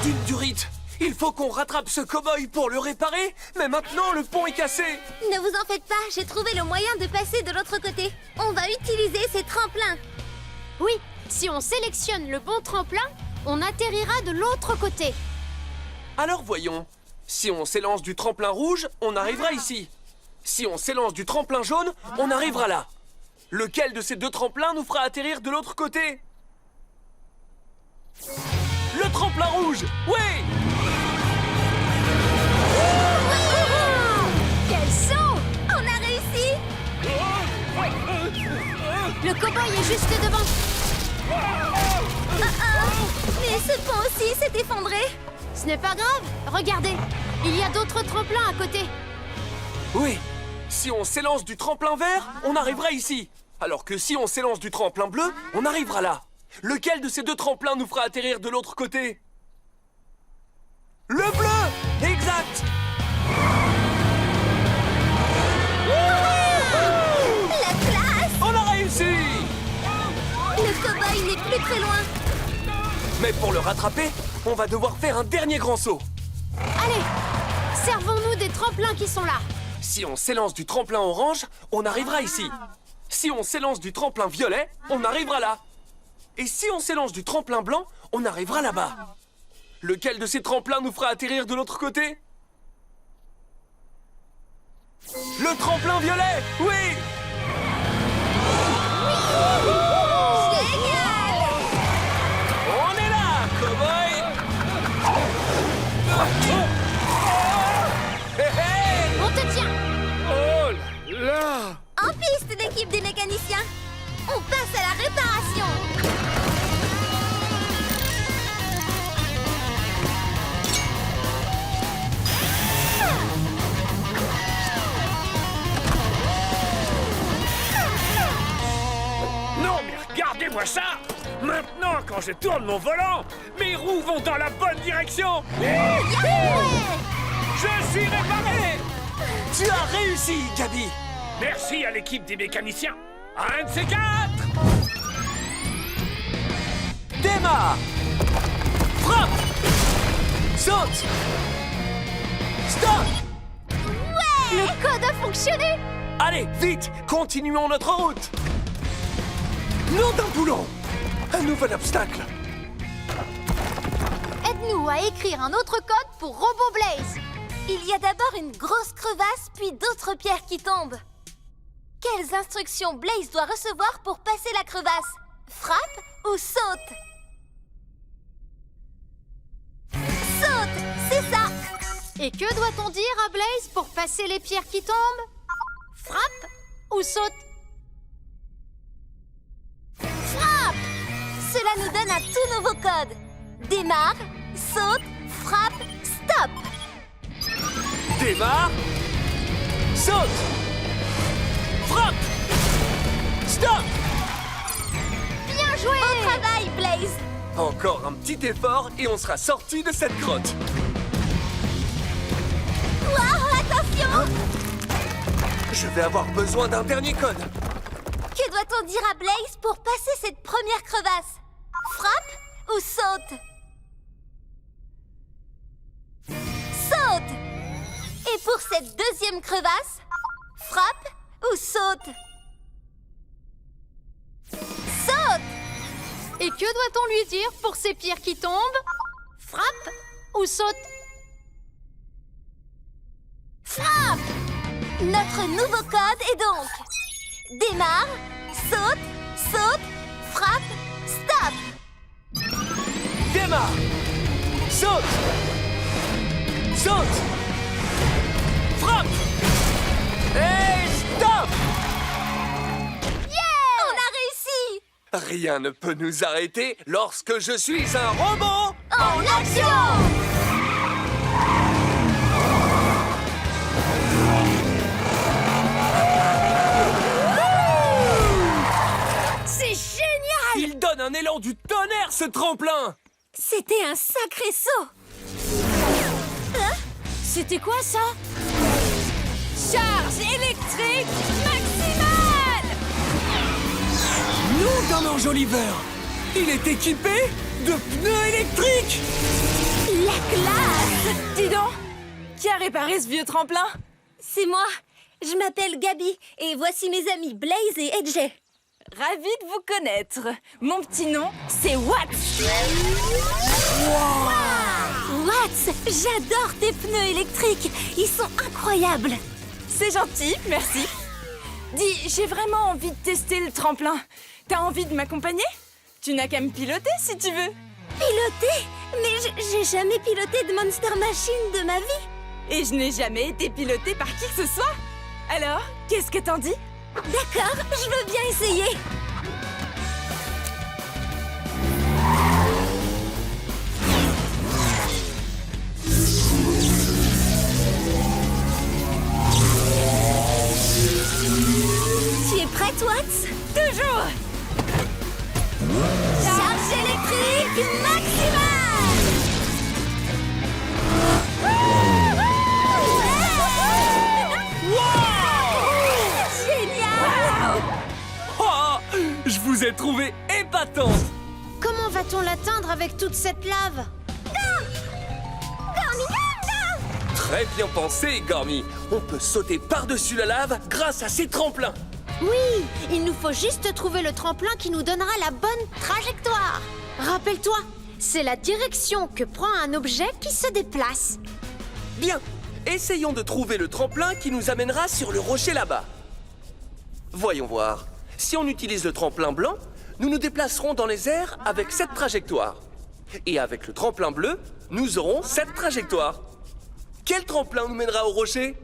d'une durite! Il faut qu'on rattrape ce cow-boy pour le réparer, mais maintenant le pont est cassé! Ne vous en faites pas, j'ai trouvé le moyen de passer de l'autre côté. On va utiliser ces tremplins. Oui, si on sélectionne le bon tremplin, on atterrira de l'autre côté. Alors voyons. Si on s'élance du tremplin rouge, on arrivera ici. Si on s'élance du tremplin jaune, on arrivera là. Lequel de ces deux tremplins nous fera atterrir de l'autre côté? Le tremplin rouge! Oui! Quel saut! On a réussi! Le cow-boy est juste devant. Mais ce pont aussi s'est effondré. Ce n'est pas grave. Regardez, il y a d'autres tremplins à côté. Oui. Si on s'élance du tremplin vert, on arrivera ici. Alors que si on s'élance du tremplin bleu, on arrivera là. Lequel de ces deux tremplins nous fera atterrir de l'autre côté? Le bleu! Exact! La classe! On a réussi! Le cow-boy n'est plus très loin. Mais pour le rattraper, on va devoir faire un dernier grand saut. Allez, servons-nous des tremplins qui sont là. Si on s'élance du tremplin orange, on arrivera ici. Si on s'élance du tremplin violet, on arrivera là. Et si on s'élance du tremplin blanc, on arrivera là-bas. Lequel de ces tremplins nous fera atterrir de l'autre côté? Le tremplin violet! Oui! Génial! On est là, cow-boy! Hé hé! On te tient. Oh là! En piste, l'équipe des mécaniciens. On passe à la réparation. Non, mais regardez-moi ça! Maintenant, quand je tourne mon volant, mes roues vont dans la bonne direction! Je suis réparé! Tu as réussi, Gabi! Merci à l'équipe des mécaniciens! Un de ces quatre! Démarre! Frappe! Saute! Stop! Le code a fonctionné. Allez, vite! Continuons notre route! Nom d'un boulon! Un nouvel obstacle! Aide-nous à écrire un autre code pour Robo Blaze. Il y a d'abord une grosse crevasse, puis d'autres pierres qui tombent. Quelles instructions Blaze doit recevoir pour passer la crevasse? Frappe ou saute? Saute, c'est ça! Et que doit-on dire à Blaze pour passer les pierres qui tombent? Frappe ou saute? Frappe! Cela nous donne un tout nouveau code. Démarre, saute, frappe, stop! Démarre! Saute! Frappe! Stop! Bien joué! Bon travail, Blaze! Encore un petit effort et on sera sorti de cette grotte. Wow, attention! Je vais avoir besoin d'un dernier code. Que doit-on dire à Blaze pour passer cette première crevasse? Frappe ou saute? Saute! Et pour cette deuxième crevasse, frappe ou saute? Saute! Et que doit-on lui dire pour ces pierres qui tombent? Frappe ou saute? Frappe! Notre nouveau code est donc démarre, saute, saute, frappe, stop! Démarre! Saute! Saute! Frappe! Et stop! On a réussi! Rien ne peut nous arrêter lorsque je suis un robot! En action! C'est génial! Il donne un élan du tonnerre, ce tremplin! C'était un sacré saut! C'était quoi ça? Charge électrique maximale! Nom d'un enjoliveur! Il est équipé de pneus électriques! classe! Dis donc, qui a réparé ce vieux tremplin? C'est moi. Je m'appelle Gabi et voici mes amis Blaze et Edge. Ravie de vous connaître. Mon petit nom, c'est Watts. Watts, j'adore tes pneus électriques. Ils sont incroyables. C'est gentil, merci. Dis, j'ai vraiment envie de tester le tremplin. T'as envie de m'accompagner? Tu n'as qu'à me piloter si tu veux. Piloter? Mais j'ai jamais piloté de Monster Machine de ma vie. Et je n'ai jamais été pilotée par qui que ce soit. Alors, qu'est-ce que t'en dis? D'accord, je veux bien essayer. Tu es prête, Watts? Toujours. Charge électrique maximale! Génial! Oh, je vous ai trouvé épatante. Comment va-t-on l'atteindre avec toute cette lave? Très bien pensé, Gormy. On peut sauter par-dessus la lave grâce à ces tremplins. Oui, il nous faut juste trouver le tremplin qui nous donnera la bonne trajectoire. Rappelle-toi, c'est la direction que prend un objet qui se déplace. Bien, essayons de trouver le tremplin qui nous amènera sur le rocher là-bas. Voyons voir. Si on utilise le tremplin blanc, nous nous déplacerons dans les airs avec cette trajectoire. Et avec le tremplin bleu, nous aurons cette trajectoire. Quel tremplin nous mènera au rocher?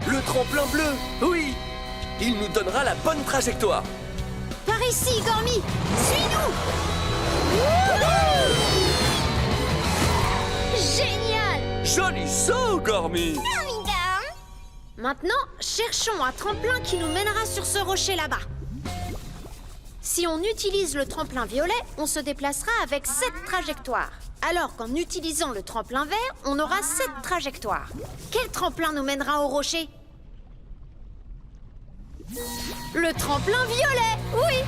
Le tremplin bleu, oui. Il nous donnera la bonne trajectoire. Par ici, Gormy, suis-nous! Génial! Joli saut, Gormy. Maintenant, cherchons un tremplin qui nous mènera sur ce rocher là-bas. Si on utilise le tremplin violet, on se déplacera avec cette trajectoire. Alors qu'en utilisant le tremplin vert, on aura cette trajectoire. Quel tremplin nous mènera au rocher? Le tremplin violet, oui!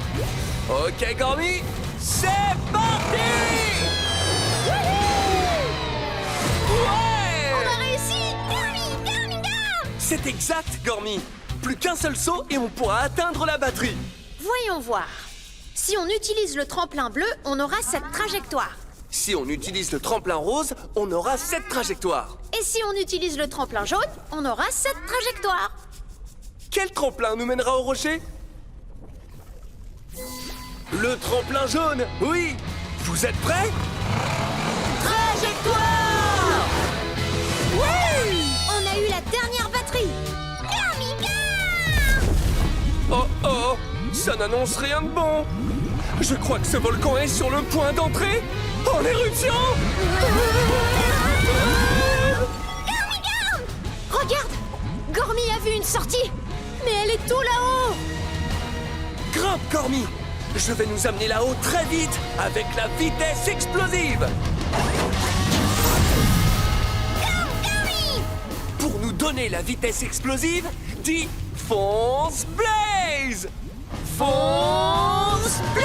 Ok, Gormy, c'est parti. Ouais! On a réussi! C'est exact, Gormy. Plus qu'un seul saut et on pourra atteindre la batterie. Voyons voir. Si on utilise le tremplin bleu, on aura cette trajectoire. Si on utilise le tremplin rose, on aura cette trajectoire. Et si on utilise le tremplin jaune, on aura cette trajectoire. Quel tremplin nous mènera au rocher? Le tremplin jaune, oui. Vous êtes prêts? Trajectoire! Oui! On a eu la dernière batterie. Oh oh, ça n'annonce rien de bon. Je crois que ce volcan est sur le point d'entrer en éruption. Regarde! Gormy a vu une sortie, mais elle est tout là-haut. Grimpe, Gormy. Je vais nous amener là-haut très vite avec la vitesse explosive. Pour nous donner la vitesse explosive, dis fonce Blaze. Fonce Blaze.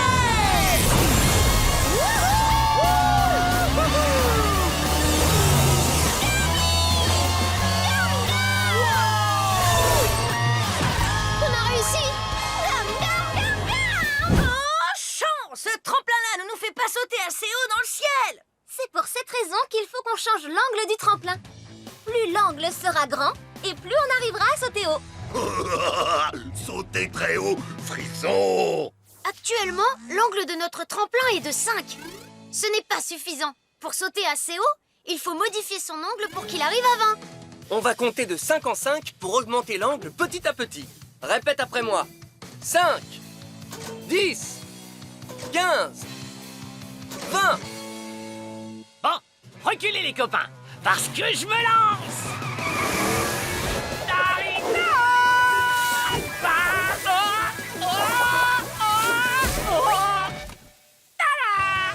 On a réussi. Ce tremplin-là ne nous fait pas sauter assez haut dans le ciel. C'est pour cette raison qu'il faut qu'on change l'angle du tremplin. Plus l'angle sera grand et plus on arrivera à sauter haut. Sauter très haut, frisson! Actuellement, l'angle de notre tremplin est de 5. Ce n'est pas suffisant. Pour sauter assez haut, il faut modifier son angle pour qu'il arrive à 20. On va compter de 5 en 5 pour augmenter l'angle petit à petit. Répète après moi. 5, 10, 15, 20. Bon, reculez les copains, parce que je me lance.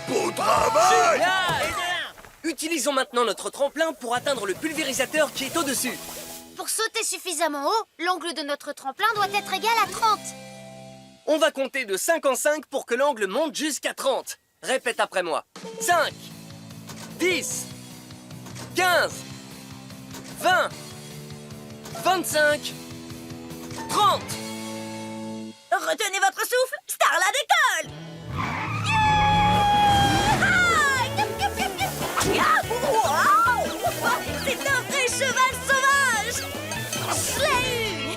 Beau travail! Génial! Utilisons maintenant notre tremplin pour atteindre le pulvérisateur qui est au-dessus. Pour sauter suffisamment haut, l'angle de notre tremplin doit être égal à 30. On va compter de 5 en 5 pour que l'angle monte jusqu'à 30. Répète après moi. 5, 10, 15, 20, 25, 30. Retenez votre souffle, Starla décolle! C'est un vrai cheval sauvage! Je l'ai eu!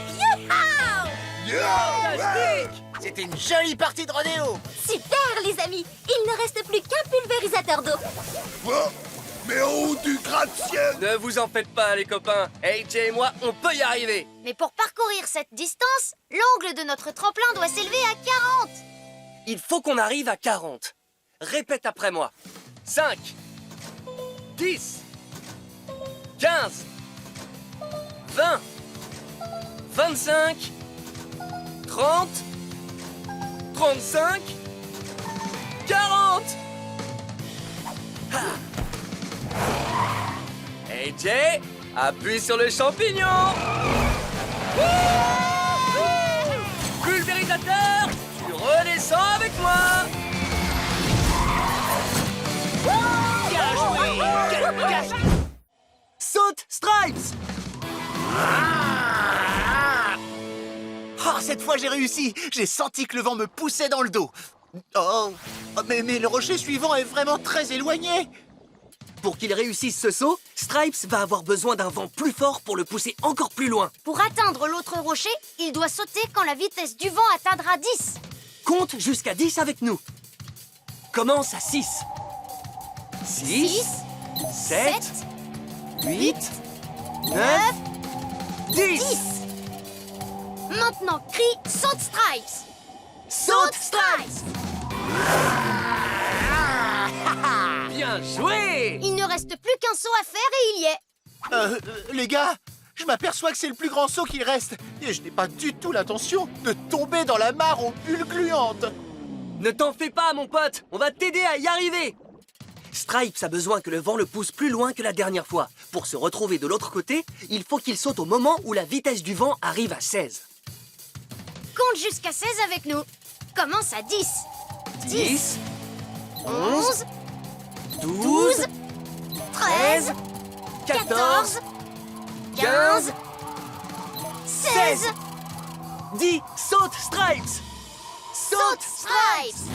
Fantastique! C'était une jolie partie de rodéo. Super, les amis! Il ne reste plus qu'un pulvérisateur d'eau. Oh, mais en haut du gratte-ciel! Ne vous en faites pas, les copains. AJ et moi, on peut y arriver. Mais pour parcourir cette distance, l'angle de notre tremplin doit s'élever à 40. Il faut qu'on arrive à 40. Répète après moi. 5, 10, 15, 20, 25, 30, 35, 40. AJ, appuie sur le champignon. Pulvérisateur, tu redescends avec moi. Saute, Stripes. Oh, cette fois j'ai réussi. J'ai senti que le vent me poussait dans le dos. Oh, mais le rocher suivant est vraiment très éloigné. Pour qu'il réussisse ce saut, Stripes va avoir besoin d'un vent plus fort pour le pousser encore plus loin. Pour atteindre l'autre rocher, il doit sauter quand la vitesse du vent atteindra 10. Compte jusqu'à 10 avec nous. Commence à 6. 6, 7, 8, 9, 10. Maintenant, crie saute Stripes. Saute, Stripes. Bien joué. Il ne reste plus qu'un saut à faire et il y est. Les gars, je m'aperçois que c'est le plus grand saut qu'il reste. Et je n'ai pas du tout l'intention de tomber dans la mare aux bulles gluantes. Ne t'en fais pas, mon pote. On va t'aider à y arriver. Stripes a besoin que le vent le pousse plus loin que la dernière fois. Pour se retrouver de l'autre côté, il faut qu'il saute au moment où la vitesse du vent arrive à 16. Compte jusqu'à 16 avec nous. Commence à 10. 10, 11, 12, 13, 14, 15, 16. 10. Saute, Stripes. Saute Stripes.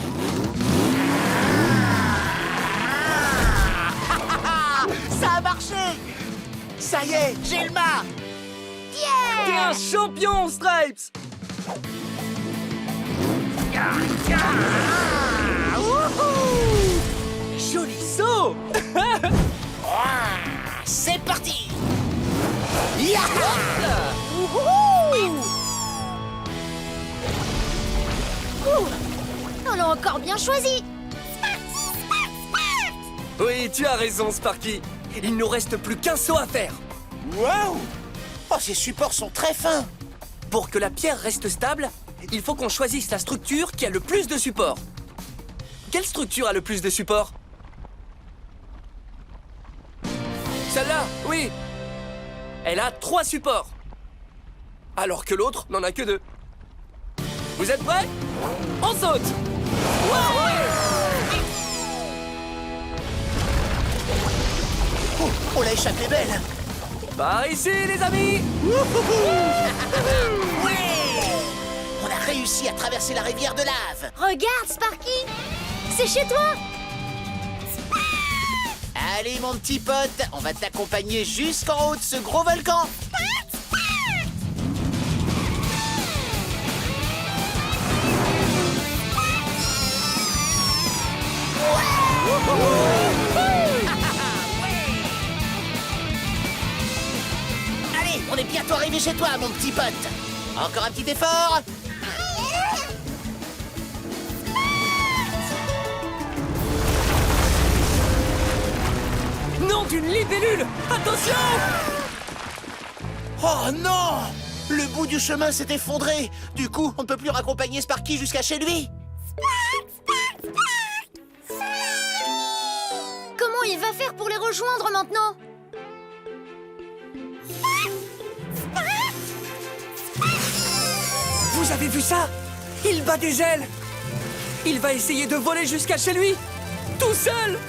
Ça a marché. Ça y est, j'ai le mât. T'es un champion, Stripes. Joli saut. C'est parti. On l'a encore bien choisi. Oui, tu as raison, Sparky. Il nous reste plus qu'un saut à faire. Waouh. Oh, ces supports sont très fins. Pour que la pierre reste stable, il faut qu'on choisisse la structure qui a le plus de supports. Quelle structure a le plus de supports? Celle-là, oui. Elle a 3 supports. Alors que l'autre n'en a que 2. Vous êtes prêts? On saute! Oh, on l'a échappé belle. Par ici, les amis! On a réussi à traverser la rivière de lave. Regarde, Sparky. C'est chez toi. Allez, mon petit pote, on va t'accompagner jusqu'en haut de ce gros volcan. Allez, on est bientôt arrivé chez toi, mon petit pote. Encore un petit effort. Non, d'une libellule! Attention! Oh non! Le bout du chemin s'est effondré. Du coup, on ne peut plus raccompagner Sparky jusqu'à chez lui. Comment il va faire pour les rejoindre maintenant? Vous avez vu ça? Il bat des ailes! Il va essayer de voler jusqu'à chez lui! tout seul.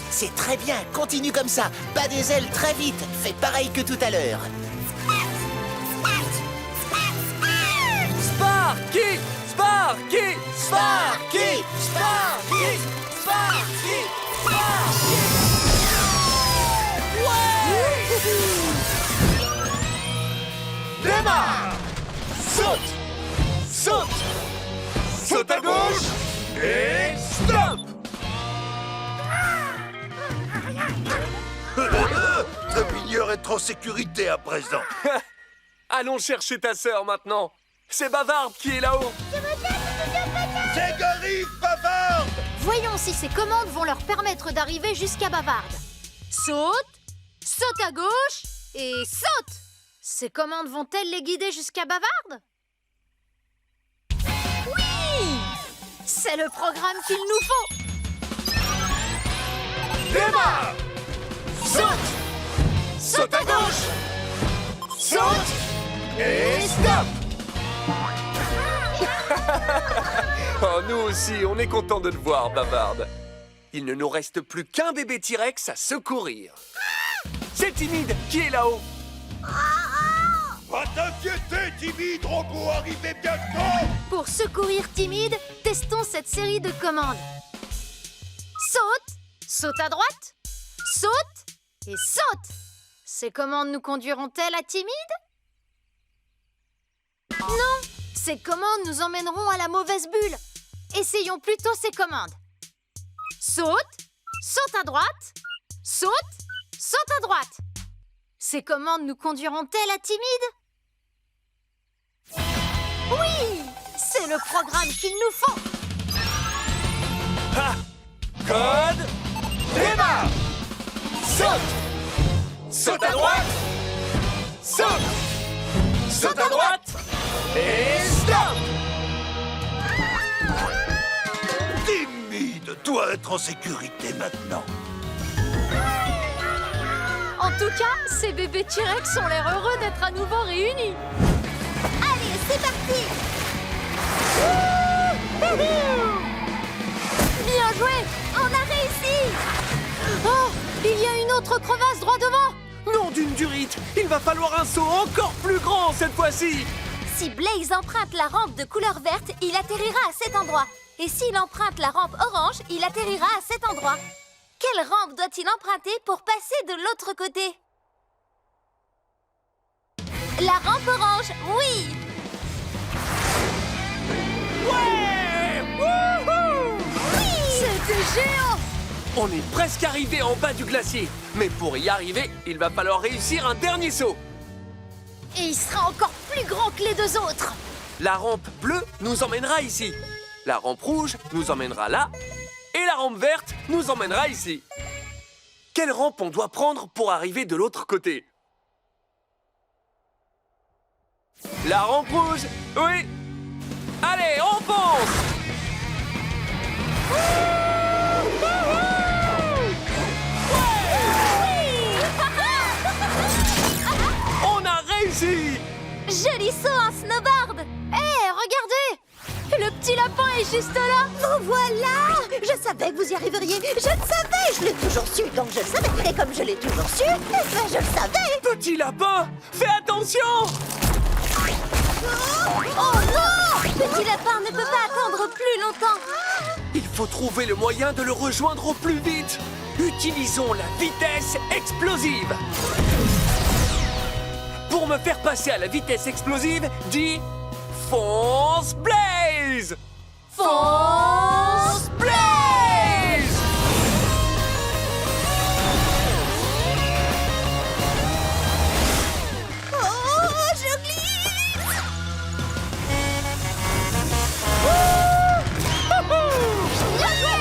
C'est très bien, continue comme ça. Bats des ailes très vite. Fais pareil que tout à l'heure. Sparky! Sparky! Sparky! Sparky! Sparky! Sparky! Démarre! Saute! Saute! Saute à gauche! Et stop! Trépigneur est en sécurité à présent. Allons chercher ta sœur maintenant. C'est Bavarde qui est là-haut. C'est Gorif Bavarde! Voyons si ces commandes vont leur permettre d'arriver jusqu'à Bavarde. Saute, saute à gauche et saute. Ces commandes vont-elles les guider jusqu'à Bavarde? Oui! C'est le programme qu'il nous faut. Démarre! Saute! Saute à gauche. Saute! Et stop! Oh, nous aussi, on est content de te voir, Bavarde. Il ne nous reste plus qu'un bébé T-Rex à secourir. C'est Timide qui est là-haut. Pas t'inquiéter, Timide, Robo, arrivez bientôt! Pour secourir Timide, testons cette série de commandes. Saute, saute à droite, saute et saute. Ces commandes nous conduiront-elles à Timide? Non, ces commandes nous emmèneront à la mauvaise bulle. Essayons plutôt ces commandes. Saute, saute à droite, saute, saute à droite. Ces commandes nous conduiront-elles à Timide? Oui, c'est le programme qu'il nous faut. Code. Démarre! Saute. Saute à droite. Saute. Saute à droite. Et stop. Timide doit être en sécurité maintenant. En tout cas, ces bébés T-Rex ont l'air heureux d'être à nouveau réunis. Allez, c'est parti! Bien joué! On a réussi! Oh, il y a une autre crevasse droit devant. Nom d'une durite, il va falloir un saut encore plus grand cette fois-ci. Si Blaze emprunte la rampe de couleur verte, il atterrira à cet endroit. Et s'il emprunte la rampe orange, il atterrira à cet endroit. Quelle rampe doit-il emprunter pour passer de l'autre côté? La rampe orange, oui! Ouais! Wouhou! C'était géant. On est presque arrivé en bas du glacier. Mais pour y arriver, il va falloir réussir un dernier saut. Et il sera encore plus grand que les deux autres. La rampe bleue nous emmènera ici. La rampe rouge nous emmènera là. Et la rampe verte nous emmènera ici. Quelle rampe on doit prendre pour arriver de l'autre côté? La rampe rouge, oui. Allez, on fonce. On a réussi. Joli saut en snowboard! Hé, regardez! Le petit lapin est juste là. Vous voilà! Je savais que vous y arriveriez! Je le savais! Je l'ai toujours su, donc je le savais! Et comme je l'ai toujours su, eh ben je le savais! Petit lapin, fais attention. Oh non! Petit lapin ne peut pas attendre plus longtemps! Il faut trouver le moyen de le rejoindre au plus vite. Utilisons la vitesse explosive. Pour me faire passer à la vitesse explosive, dis fonce Blaze. Fonce Blaze. Oh, je glisse! Bien joué!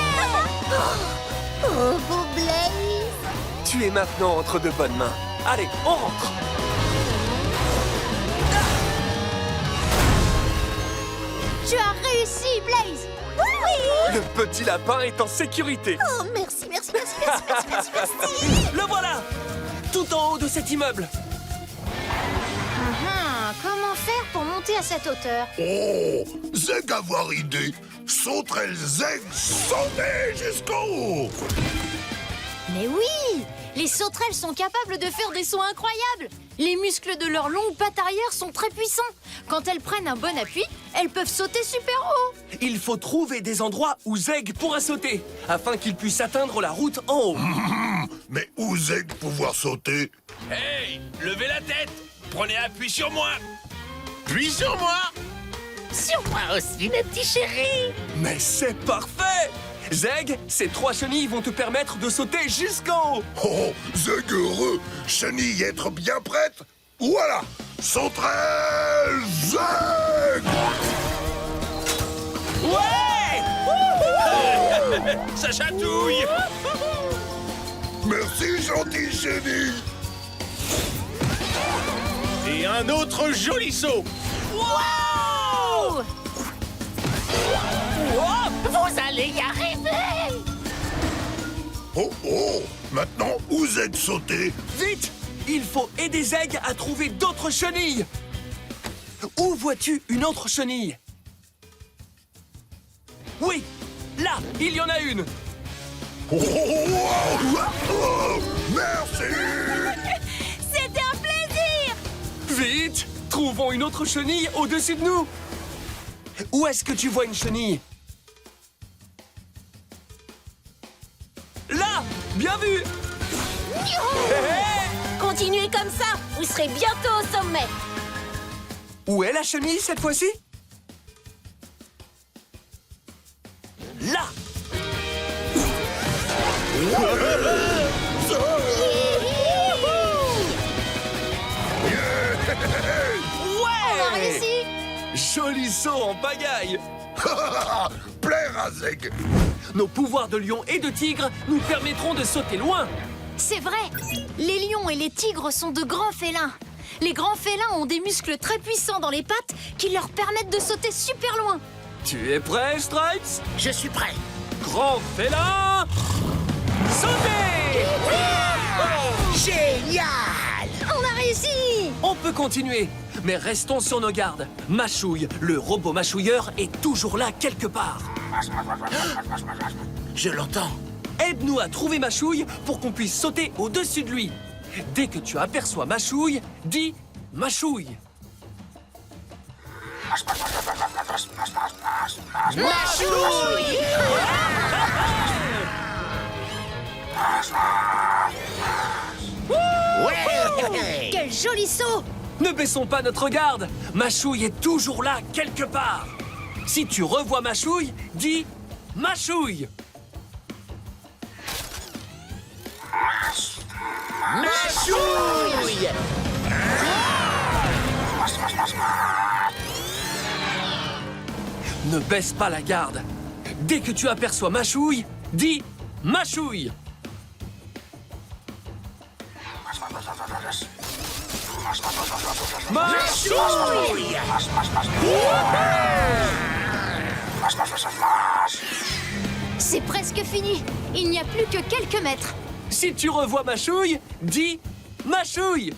Oh, beau Blaze! Tu es maintenant entre de bonnes mains. Allez, on rentre. Tu as réussi, Blaze. Oui! Le petit lapin est en sécurité. Oh, merci, merci, merci, merci, merci, merci, merci! Le voilà, tout en haut de cet immeuble. Comment faire pour monter à cette hauteur? Oh, Zeg avoir idée. Sauterelle Zeg, sautez jusqu'au haut. Mais oui! Les sauterelles sont capables de faire des sauts incroyables! Les muscles de leurs longues pattes arrière sont très puissants. Quand elles prennent un bon appui, elles peuvent sauter super haut. Il faut trouver des endroits où Zeg pourra sauter, afin qu'il puisse atteindre la route en haut. Mais où Zeg pouvoir sauter? Hey, levez la tête. Prenez appui sur moi. Puis sur moi. Sur moi aussi, mes petits chéris. Mais c'est parfait! Zeg, ces 3 chenilles vont te permettre de sauter jusqu'en haut. Oh, Zeg heureux. Chenille être bien prête. Voilà, sauterelle Zeg. Ouais! Ça chatouille. Merci, gentil chenille. Et un autre joli saut. Wow! Vous allez y arriver. Oh, oh, maintenant, où Zeg sauter? Vite! Il faut aider Zeg à trouver d'autres chenilles. Où vois-tu une autre chenille? Oui, là, il y en a une. Oh, oh, oh, merci. C'était un plaisir! Vite! Trouvons une autre chenille au-dessus de nous. Où est-ce que tu vois une chenille? Là! Bien vu! Continuez comme ça, vous serez bientôt au sommet. Où est la chenille cette fois-ci? Là! On a réussi! Joli saut en pagaille! Plaire à Zeg. Nos pouvoirs de lion et de tigre nous permettront de sauter loin. C'est vrai! Les lions et les tigres sont de grands félins. Les grands félins ont des muscles très puissants dans les pattes qui leur permettent de sauter super loin. Tu es prêt, Stripes? Je suis prêt. Grand félin! Sautez! Génial. On a réussi! On peut continuer, mais restons sur nos gardes. Machouille, le robot mâchouilleur, est toujours là quelque part. Je l'entends. Aide-nous à trouver Machouille pour qu'on puisse sauter au-dessus de lui. Dès que tu aperçois Machouille, dis Machouille. Machouille. Ouais. Quel joli saut! Ne baissons pas notre garde. Machouille est toujours là quelque part. Si tu revois Machouille, dis Machouille. Machouille. Ne baisse pas la garde. Dès que tu aperçois Machouille, dis Machouille. Machouille! C'est presque fini. Il n'y a plus que quelques mètres. Si tu revois Machouille, dis Machouille.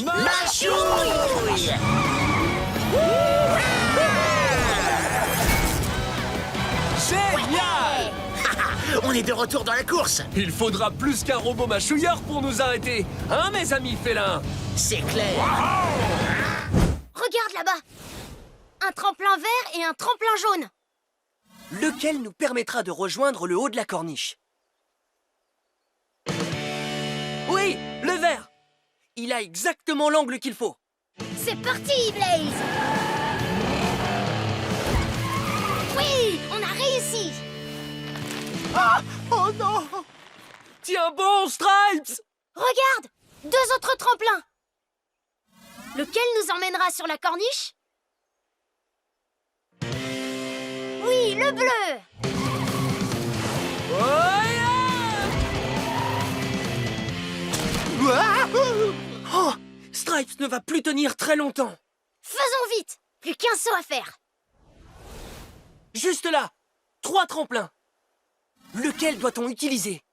Machouille. Génial! On est de retour dans la course. Il faudra plus qu'un robot mâchouilleur pour nous arrêter. Hein, mes amis félins? C'est clair. Regarde là-bas. Un tremplin vert et un tremplin jaune. Lequel nous permettra de rejoindre le haut de la corniche? Oui, le vert. Il a exactement l'angle qu'il faut. C'est parti, Blaze. Oui, on a réussi. Oh non! Tiens bon, Stripes! Regarde, 2 autres tremplins. Lequel nous emmènera sur la corniche? Oui, le bleu. Oh, Stripes ne va plus tenir très longtemps. Faisons vite. Plus qu'un saut à faire. Juste là, 3 tremplins. Lequel doit-on utiliser?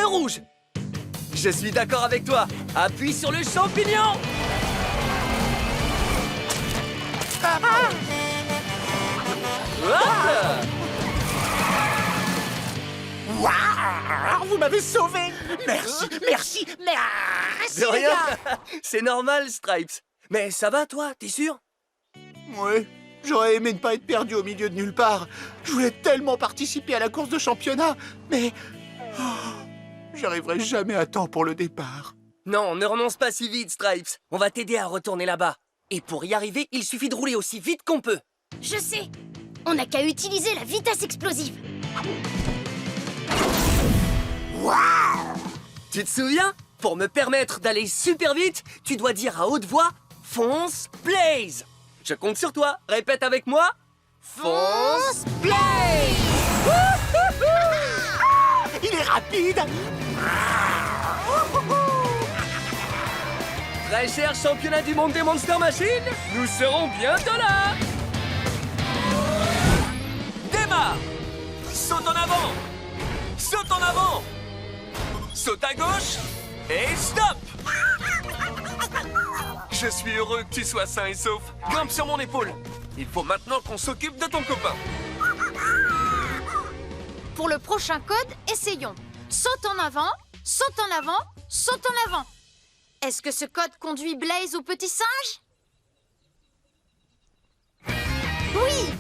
rouge. Je suis d'accord avec toi. Appuie sur le champignon. Hop! Waouh, vous m'avez sauvé. Merci. De rien. C'est normal, Stripes. Mais ça va, toi? T'es sûr? Ouais, j'aurais aimé ne pas être perdu au milieu de nulle part. Je voulais tellement participer à la course de championnat, mais j'arriverai jamais à temps pour le départ. Non, ne renonce pas si vite, Stripes. On va t'aider à retourner là-bas. Et pour y arriver, il suffit de rouler aussi vite qu'on peut. Je sais. On n'a qu'à utiliser la vitesse explosive. Tu te souviens? Pour me permettre d'aller super vite, tu dois dire à haute voix « Fonce, Blaze !» Je compte sur toi. Répète avec moi. Fonce, Blaze! Il est rapide. Très cher championnat du monde des Monster Machines, nous serons bientôt là. Démarre! Saute en avant! Saute en avant! Saute à gauche et stop! Je suis heureux que tu sois sain et sauf. Grimpe sur mon épaule. Il faut maintenant qu'on s'occupe de ton copain. Pour le prochain code, essayons. Saute en avant, saute en avant, saute en avant. Est-ce que ce code conduit Blaze au petit singe? Oui!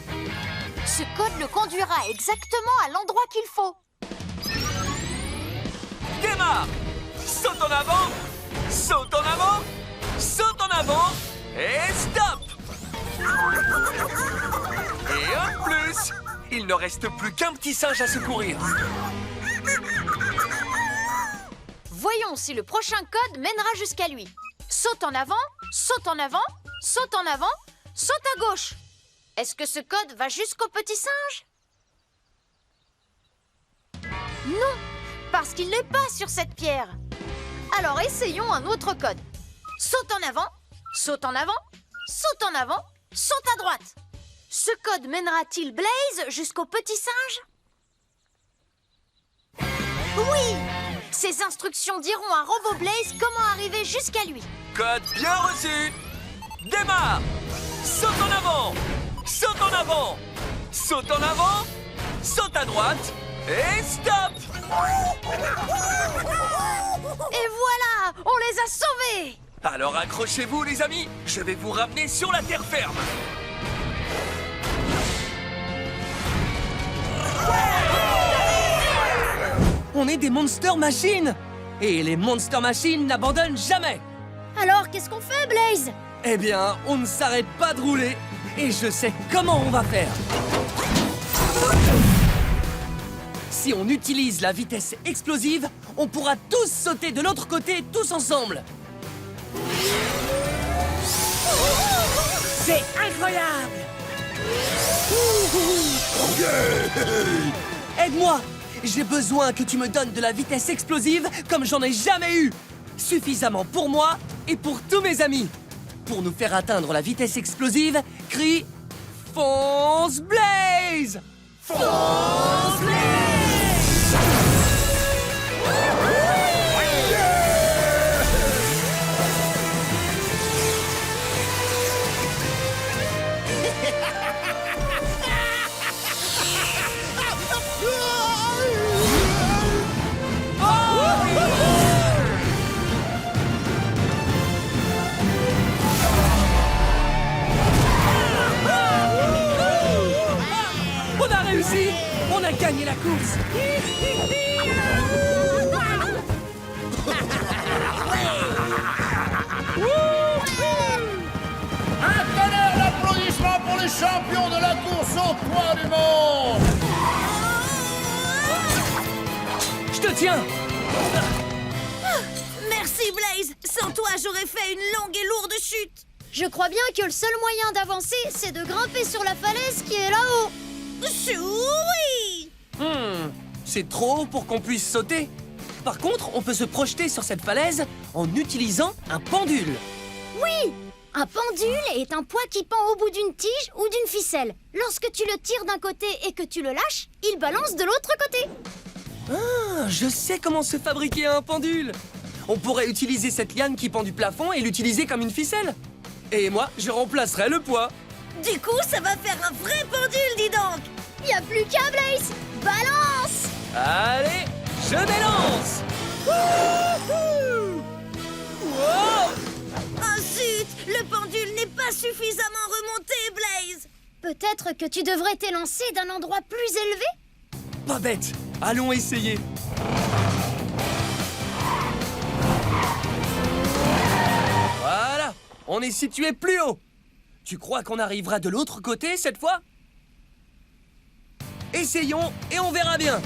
Ce code le conduira exactement à l'endroit qu'il faut. Démarre! Saute en avant! Saute en avant! Saute en avant! Et stop! Et un plus! Il ne reste plus qu'un petit singe à secourir. Voyons si le prochain code mènera jusqu'à lui. Saute en avant, saute en avant, saute en avant, saute à gauche. Est-ce que ce code va jusqu'au petit singe? Non, parce qu'il n'est pas sur cette pierre. Alors essayons un autre code. Saute en avant, saute en avant, saute en avant, saute à droite. Ce code mènera-t-il Blaze jusqu'au petit singe? Oui! Ces instructions diront à Robo Blaze comment arriver jusqu'à lui. Code bien reçu! Démarre! Saute en avant! Saute en avant! Saute en avant! Saute à droite! Et stop! Et voilà! On les a sauvés! Alors accrochez-vous les amis, je vais vous ramener sur la terre ferme. On est des Monster Machines! Et les Monster Machines n'abandonnent jamais! Alors, qu'est-ce qu'on fait, Blaze? Eh bien, on ne s'arrête pas de rouler, et je sais comment on va faire. Si on utilise la vitesse explosive, on pourra tous sauter de l'autre côté, tous ensemble. C'est incroyable! Aide-moi! J'ai besoin que tu me donnes de la vitesse explosive comme j'en ai jamais eu! Suffisamment pour moi et pour tous mes amis! Pour nous faire atteindre la vitesse explosive, crie « Fonce Blaze !» Fonce Blaze! On a réussi! On a gagné la course! Un tonnerre d'applaudissements pour les champions de la course au toit du monde! Je te tiens! Merci, Blaze. Sans toi, j'aurais fait une longue et lourde chute. Je crois bien que le seul moyen d'avancer, c'est de grimper sur la falaise qui est là-haut. Oui! C'est trop haut pour qu'on puisse sauter. Par contre, on peut se projeter sur cette falaise en utilisant un pendule. Oui! Un pendule est un poids qui pend au bout d'une tige ou d'une ficelle. Lorsque tu le tires d'un côté et que tu le lâches, il balance de l'autre côté. Ah, je sais comment se fabriquer un pendule. On pourrait utiliser cette liane qui pend du plafond et l'utiliser comme une ficelle. Et moi, je remplacerai le poids. Du coup, ça va faire un vrai pendule, dis donc. Y a plus qu'à, Blaze. Balance. Allez, je m'élance. Wouhou! Wow! Oh zut, le pendule n'est pas suffisamment remonté, Blaze. Peut-être que tu devrais t'élancer d'un endroit plus élevé? Pas bête. Allons essayer. Voilà, on est situé plus haut. Tu crois qu'on arrivera de l'autre côté cette fois? Essayons et on verra bien.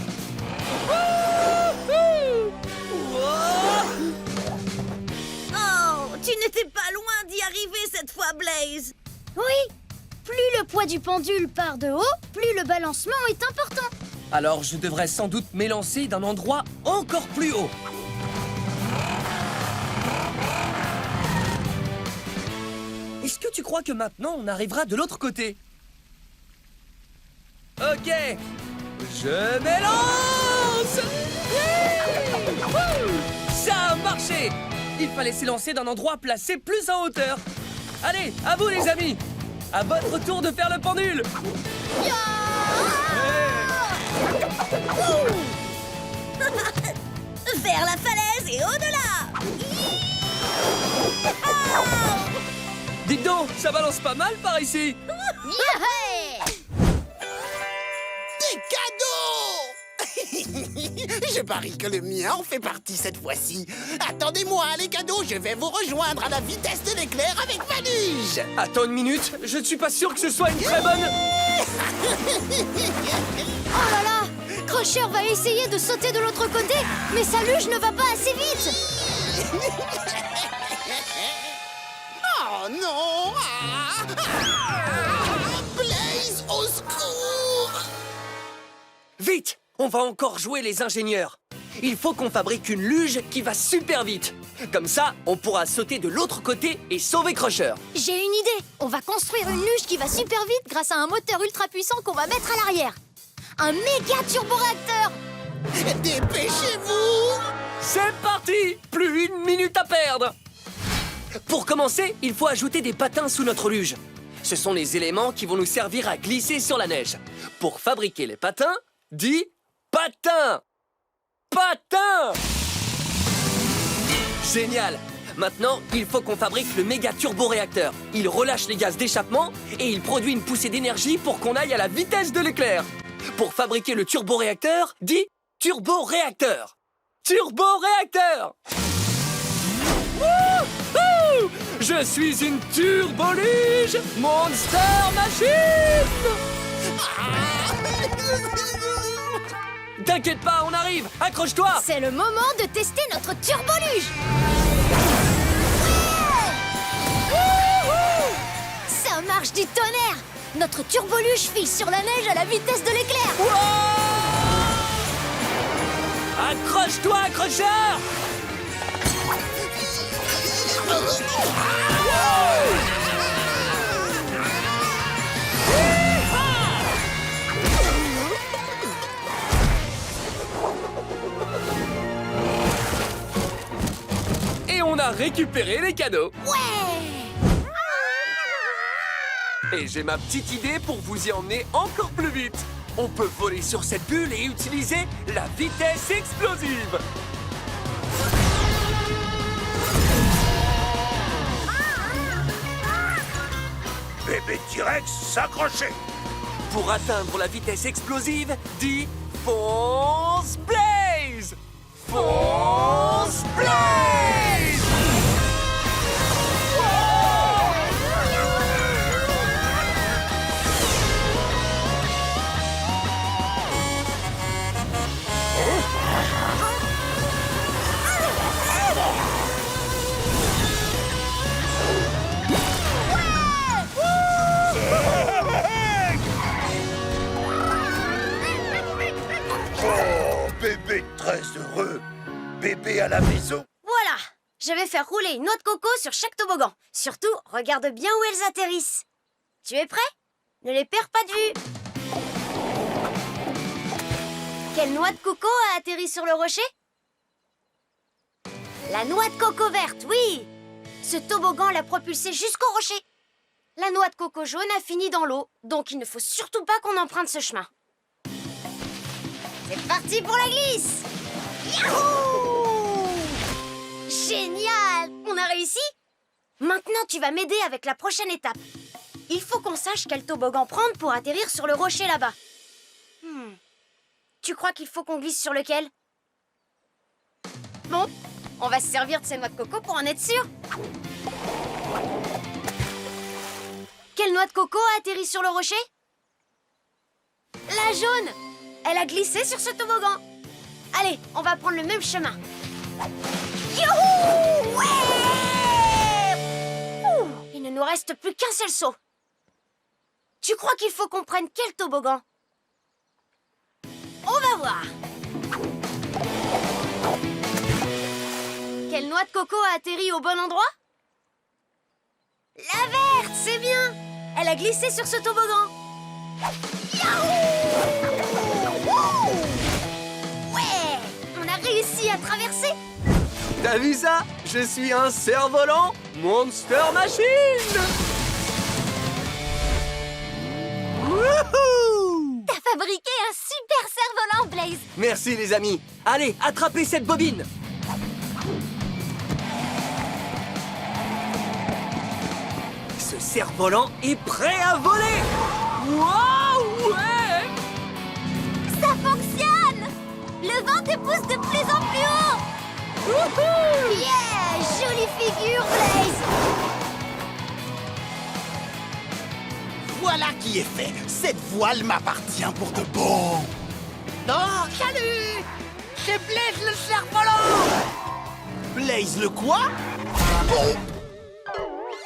Oh, tu n'étais pas loin d'y arriver cette fois, Blaze. Oui. Plus le poids du pendule part de haut, plus le balancement est important. Alors je devrais sans doute m'élancer d'un endroit encore plus haut. Est-ce que tu crois que maintenant on arrivera de l'autre côté? Ok, je m'élance! Wouh! Ça a marché! Il fallait s'élancer d'un endroit placé plus en hauteur. Allez, à vous les amis! À votre tour de faire le pendule! Vers la falaise et au-delà. Dites donc, ça balance pas mal par ici! Des cadeaux! Je parie que le mien en fait partie cette fois-ci. Attendez-moi, les cadeaux, je vais vous rejoindre à la vitesse de l'éclair avec ma luge. Attends une minute, je ne suis pas sûr que ce soit une très bonne... Oh là là! Crusher va essayer de sauter de l'autre côté, mais sa luge ne va pas assez vite! Oh non! Blaze, au secours! Vite! On va encore jouer les ingénieurs. Il faut qu'on fabrique une luge qui va super vite. Comme ça, on pourra sauter de l'autre côté et sauver Crusher. J'ai une idée! On va construire une luge qui va super vite grâce à un moteur ultra puissant qu'on va mettre à l'arrière. Un méga turboréacteur! Dépêchez-vous! C'est parti! Plus une minute à perdre! Pour commencer, il faut ajouter des patins sous notre luge. Ce sont les éléments qui vont nous servir à glisser sur la neige. Pour fabriquer les patins, dis patins! Patins! Génial! Maintenant, il faut qu'on fabrique le méga turboréacteur. Il relâche les gaz d'échappement et il produit une poussée d'énergie pour qu'on aille à la vitesse de l'éclair. Pour fabriquer le turboréacteur, dis turboréacteur. Turboréacteur! Wouhou! Je suis une turboluge Monster Machine! T'inquiète pas, on arrive! Accroche-toi! C'est le moment de tester notre turboluge! Ça marche du tonnerre! Notre turboluge file sur la neige à la vitesse de l'éclair! Accroche-toi, accrocheur! Et on a récupéré les cadeaux! Ouais! Et j'ai ma petite idée pour vous y emmener encore plus vite. On peut voler sur cette bulle et utiliser la vitesse explosive. Bébé T-Rex s'accrocher. Pour atteindre la vitesse explosive, dis fonce Blaze! Fonce Blaze! Oh, bébé très heureux. Bébé à la maison. Voilà! Je vais faire rouler une noix de coco sur chaque toboggan. Surtout, regarde bien où elles atterrissent. Tu es prêt? Ne les perds pas de vue. Quelle noix de coco a atterri sur le rocher? La noix de coco verte, oui! Ce toboggan l'a propulsée jusqu'au rocher. La noix de coco jaune a fini dans l'eau, donc il ne faut surtout pas qu'on emprunte ce chemin. C'est parti pour la glisse! Yahoo! Génial! On a réussi? Maintenant, tu vas m'aider avec la prochaine étape. Il faut qu'on sache quel toboggan prendre pour atterrir sur le rocher là-bas. Tu crois qu'il faut qu'on glisse sur lequel? Bon, on va se servir de ces noix de coco pour en être sûr. Quelle noix de coco a atterri sur le rocher? La jaune! Elle a glissé sur ce toboggan. Allez, on va prendre le même chemin. Youhou! Ouais! Ouh, il ne nous reste plus qu'un seul saut. Tu crois qu'il faut qu'on prenne quel toboggan? On va voir. Quelle noix de coco a atterri au bon endroit? La verte, c'est bien. Elle a glissé sur ce toboggan. Yahoo! Wouh! Ouais! On a réussi à traverser. T'as vu ça? Je suis un cerf-volant Monster Machine! Wouhou! T'as fabriqué un super cerf-volant, Blaze. Merci les amis. Allez, attrapez cette bobine. Ce cerf-volant est prêt à voler. Waouh, ouais! Ça fonctionne. Le vent te pousse de plus en plus haut. Wouhou! Yeah! Jolie figure, Blaze. Voilà qui est fait. Cette voile m'appartient pour de bon. Non, salut! C'est Blaze le cerf-volant! Blaze le quoi? Bon.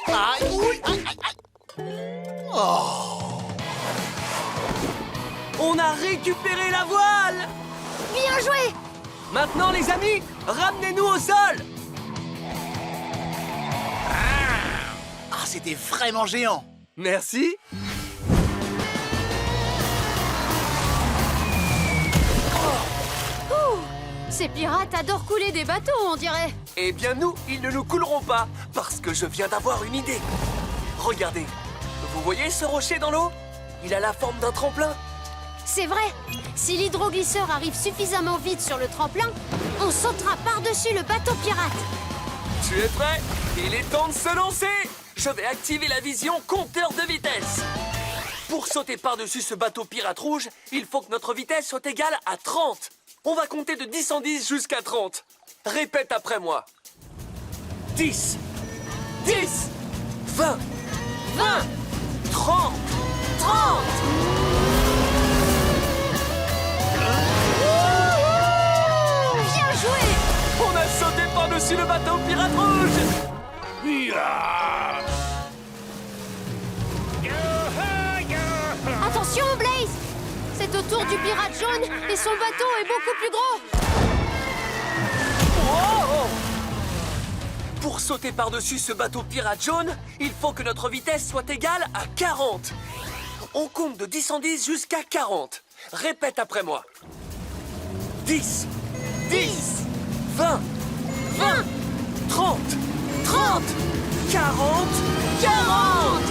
Aïe, oui, aïe, aïe, aïe. Oh. On a récupéré la voile. Bien joué. Maintenant les amis, ramenez-nous au sol. Ah, c'était vraiment géant. Merci. Ces pirates adorent couler des bateaux, on dirait. Eh bien nous, ils ne nous couleront pas, parce que je viens d'avoir une idée. Regardez, vous voyez ce rocher dans l'eau? Il a la forme d'un tremplin. C'est vrai. Si l'hydroglisseur arrive suffisamment vite sur le tremplin, on sautera par-dessus le bateau pirate. Tu es prêt? Il est temps de se lancer. Je vais activer la vision compteur de vitesse. Pour sauter par-dessus ce bateau pirate rouge, il faut que notre vitesse soit égale à 30. On va compter de 10 en 10 jusqu'à 30. Répète après moi. 10, 10, 20, 20, 30, 30. Bien joué. On a sauté par-dessus le bateau pirate rouge. Attention, Blaze! C'est au tour du pirate jaune et son bateau est beaucoup plus gros. Oh! Pour sauter par-dessus ce bateau pirate jaune, il faut que notre vitesse soit égale à 40. On compte de 10 en 10 jusqu'à 40. Répète après moi. 10, 10, 20, 20, 30, 30, 40, 40.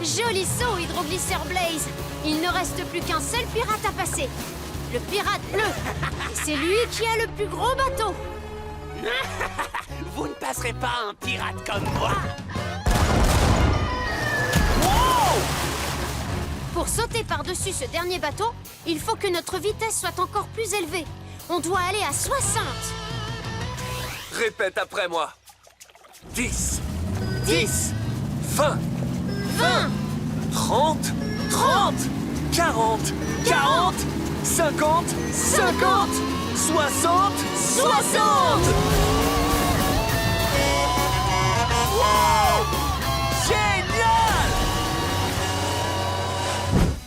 Joli saut, hydroglisseur Blaze. Il ne reste plus qu'un seul pirate à passer. Le pirate bleu. C'est lui qui a le plus gros bateau. Vous ne passerez pas un pirate comme moi! Pour sauter par-dessus ce dernier bateau, il faut que notre vitesse soit encore plus élevée. On doit aller à 60. Répète après moi. 10, 10, 20, 20, 30, 30, 40, 40, 50, 50, 60, 60. Wow! Génial!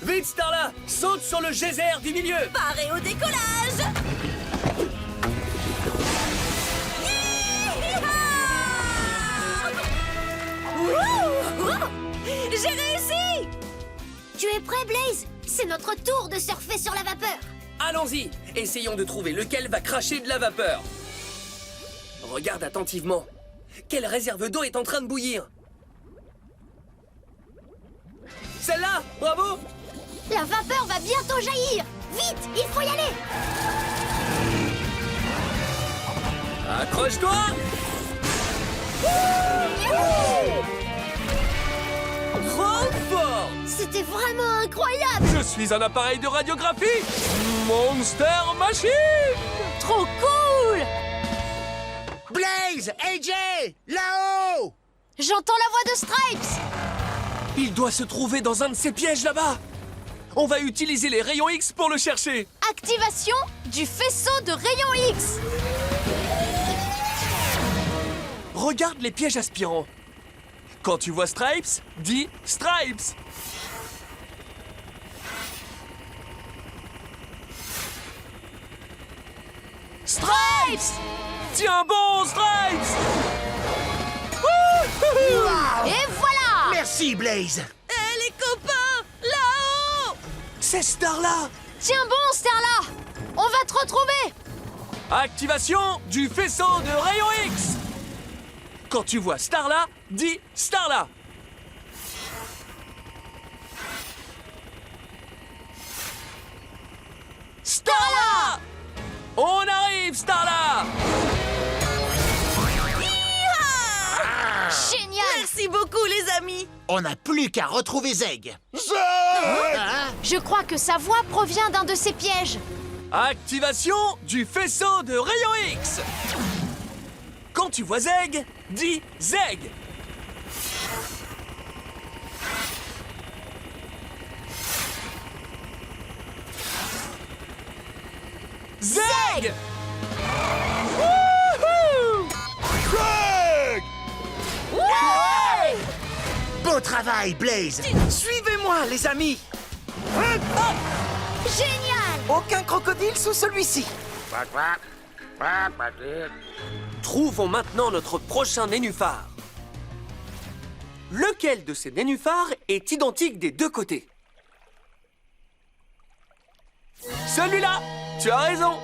Vite, Starla! Saute sur le geyser du milieu! Paré au décollage. J'ai réussi! Tu es prêt, Blaze? C'est notre tour de surfer sur la vapeur. Allons-y, essayons de trouver lequel va cracher de la vapeur. Regarde attentivement. Quelle réserve d'eau est en train de bouillir? Celle-là, bravo! La vapeur va bientôt jaillir. Vite, il faut y aller. Accroche-toi! Trop fort! C'était vraiment incroyable. Je suis un appareil de radiographie! Monster Machine! Trop cool. Blaze, AJ, là-haut! J'entends la voix de Stripes. Il doit se trouver dans un de ces pièges là-bas! On va utiliser les rayons X pour le chercher! Activation du faisceau de rayons X. Regarde les pièges aspirants. Quand tu vois Stripes, dis Stripes! Stripes! Tiens bon, Stripes! Et voilà. Merci, Blaze. Les copains, là-haut! C'est Starla! Tiens bon, Starla. On va te retrouver. Activation du faisceau de rayons X! Quand tu vois Starla, dis Starla! Starla! On arrive, Starla! Génial. Merci beaucoup, les amis! On n'a plus qu'à retrouver Zeg. Je crois que sa voix provient d'un de ces pièges. Activation du faisceau de rayons X! Quand tu vois Zeg, dis Zeg! Zeg! Wouhou! Beau travail, Blaze. Suivez-moi, les amis. Génial. Aucun crocodile sous celui-ci. Trouvons maintenant notre prochain nénuphar. Lequel de ces nénuphars est identique des deux côtés? Celui-là! Tu as raison!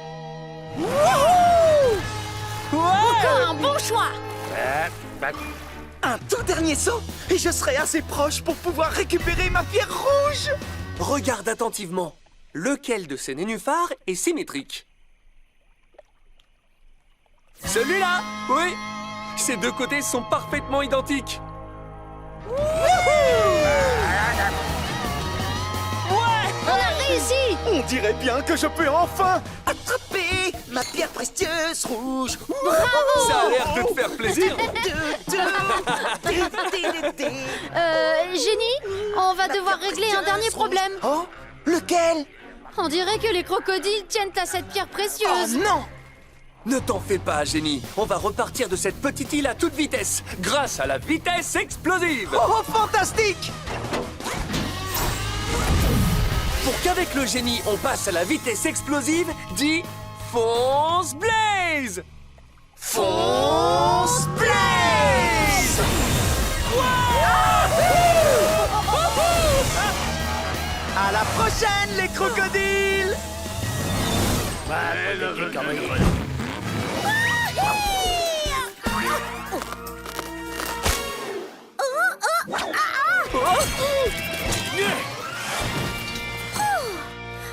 Un bon choix. Un tout dernier saut et je serai assez proche pour pouvoir récupérer ma pierre rouge. Regarde attentivement. Lequel de ces nénuphars est symétrique? Celui-là! Oui! Ces deux côtés sont parfaitement identiques. On a réussi. On dirait bien que je peux enfin attraper ma pierre précieuse rouge. Ça a l'air de te faire plaisir. Génie, on va devoir régler un dernier problème. Oh, lequel? On dirait que les crocodiles tiennent à cette pierre Oh précieuse. non! Ne t'en fais pas, Génie. On va repartir de cette petite île à toute vitesse, grâce à la vitesse explosive. Oh, fantastique! Pour qu'avec le génie, on passe à la vitesse explosive, dis Fonce Blaze! Fonce Blaze! À la prochaine, les crocodiles!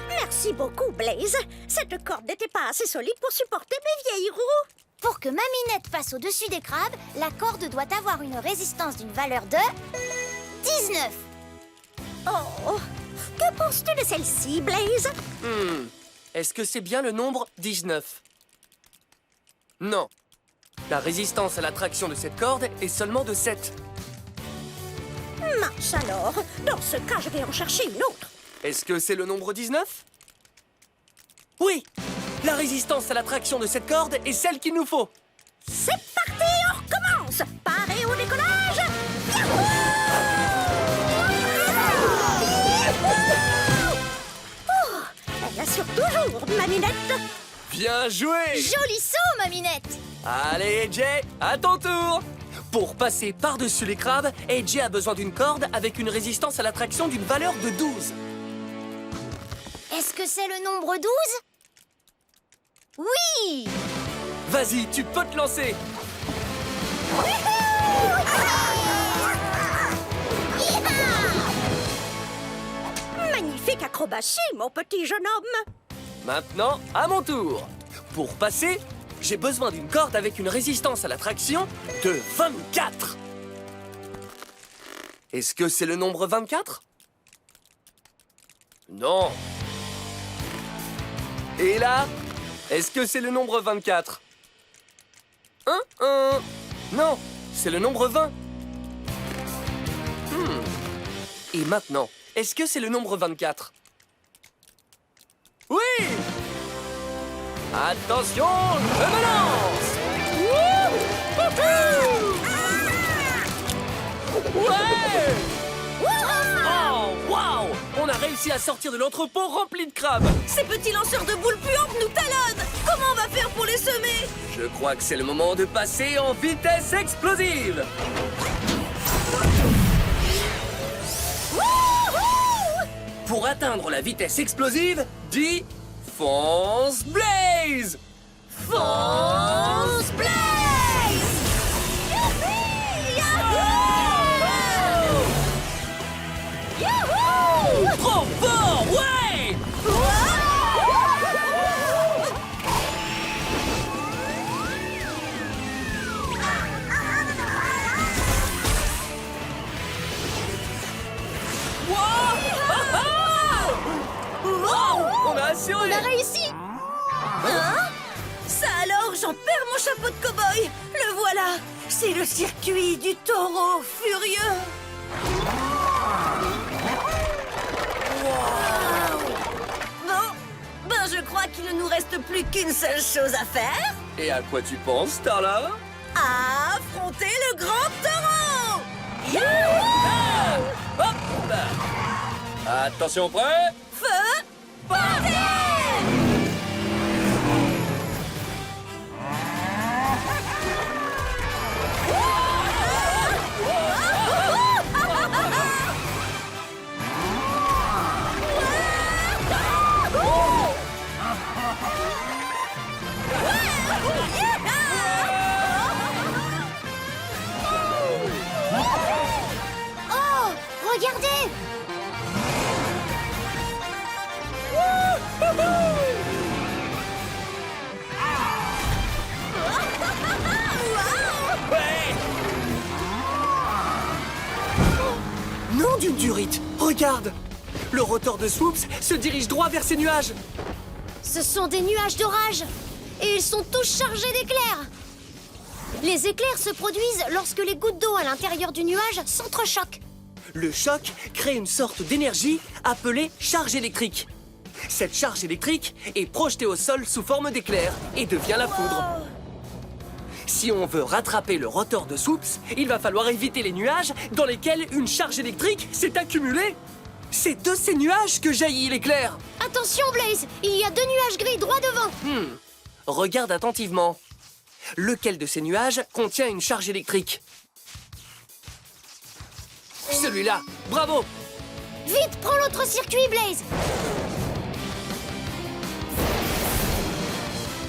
Merci beaucoup, Blaze. Cette corde n'était pas assez solide pour supporter mes vieilles roues. Pour que Maminette passe au-dessus des crabes, la corde doit avoir une résistance d'une valeur de 19. Oh, que penses-tu de celle-ci, Blaze? Est-ce que c'est bien le nombre 19? Non. La résistance à l'attraction de cette corde est seulement de 7. Mince alors. Dans ce cas, je vais en chercher une autre. Est-ce que c'est le nombre 19? Oui! La résistance à l'attraction de cette corde est celle qu'il nous faut. C'est parti, on recommence. Paré au décollage. Oh, elle assure toujours, Maminette. Bien joué! Joli saut, Maminette. Allez, Jay, à ton tour! Pour passer par-dessus les crabes, AJ a besoin d'une corde avec une résistance à l'attraction d'une valeur de 12. Est-ce que c'est le nombre 12? Oui! Vas-y, tu peux te lancer. Magnifique acrobatie, mon petit jeune homme. Maintenant, à mon tour. Pour passer, j'ai besoin d'une corde avec une résistance à l'attraction de 24. Est-ce que c'est le nombre 24? Non. Et là, est-ce que c'est le nombre 24? Non, c'est le nombre 20. Et maintenant, est-ce que c'est le nombre 24? Oui! Attention, je me lance! Ouais! Oh, waouh! On a réussi à sortir de l'entrepôt rempli de crabes! Ces petits lanceurs de boules puantes nous talonnent. Comment on va faire pour les semer? Je crois que c'est le moment de passer en vitesse explosive! Pour atteindre la vitesse explosive, dis fonce Blaze! Fonce Blaze! Trop fort, ouais! On a assuré! On a réussi! Ça alors, j'en perds mon chapeau de cow-boy. Le voilà. C'est le circuit du taureau furieux. Bon, je crois qu'il ne nous reste plus qu'une seule chose à faire. Et à quoi tu penses, Starla? À affronter le grand taureau. Hop là. Attention, prêt? Feu, partez! Oh! Regardez! Nom d'une durite! Regarde! Le rotor de Swoops se dirige droit vers ces nuages! Ce sont des nuages d'orage! Et ils sont tous chargés d'éclairs! Les éclairs se produisent lorsque les gouttes d'eau à l'intérieur du nuage s'entrechoquent. Le choc crée une sorte d'énergie appelée charge électrique. Cette charge électrique est projetée au sol sous forme d'éclair et devient la foudre. Si on veut rattraper le rotor de Swoops, il va falloir éviter les nuages dans lesquels une charge électrique s'est accumulée. C'est de ces nuages que jaillit l'éclair. Attention, Blaze! Il y a 2 nuages gris droit devant! Regarde attentivement. Lequel de ces nuages contient une charge électrique? Celui-là. Bravo! Vite, prends l'autre circuit, Blaze!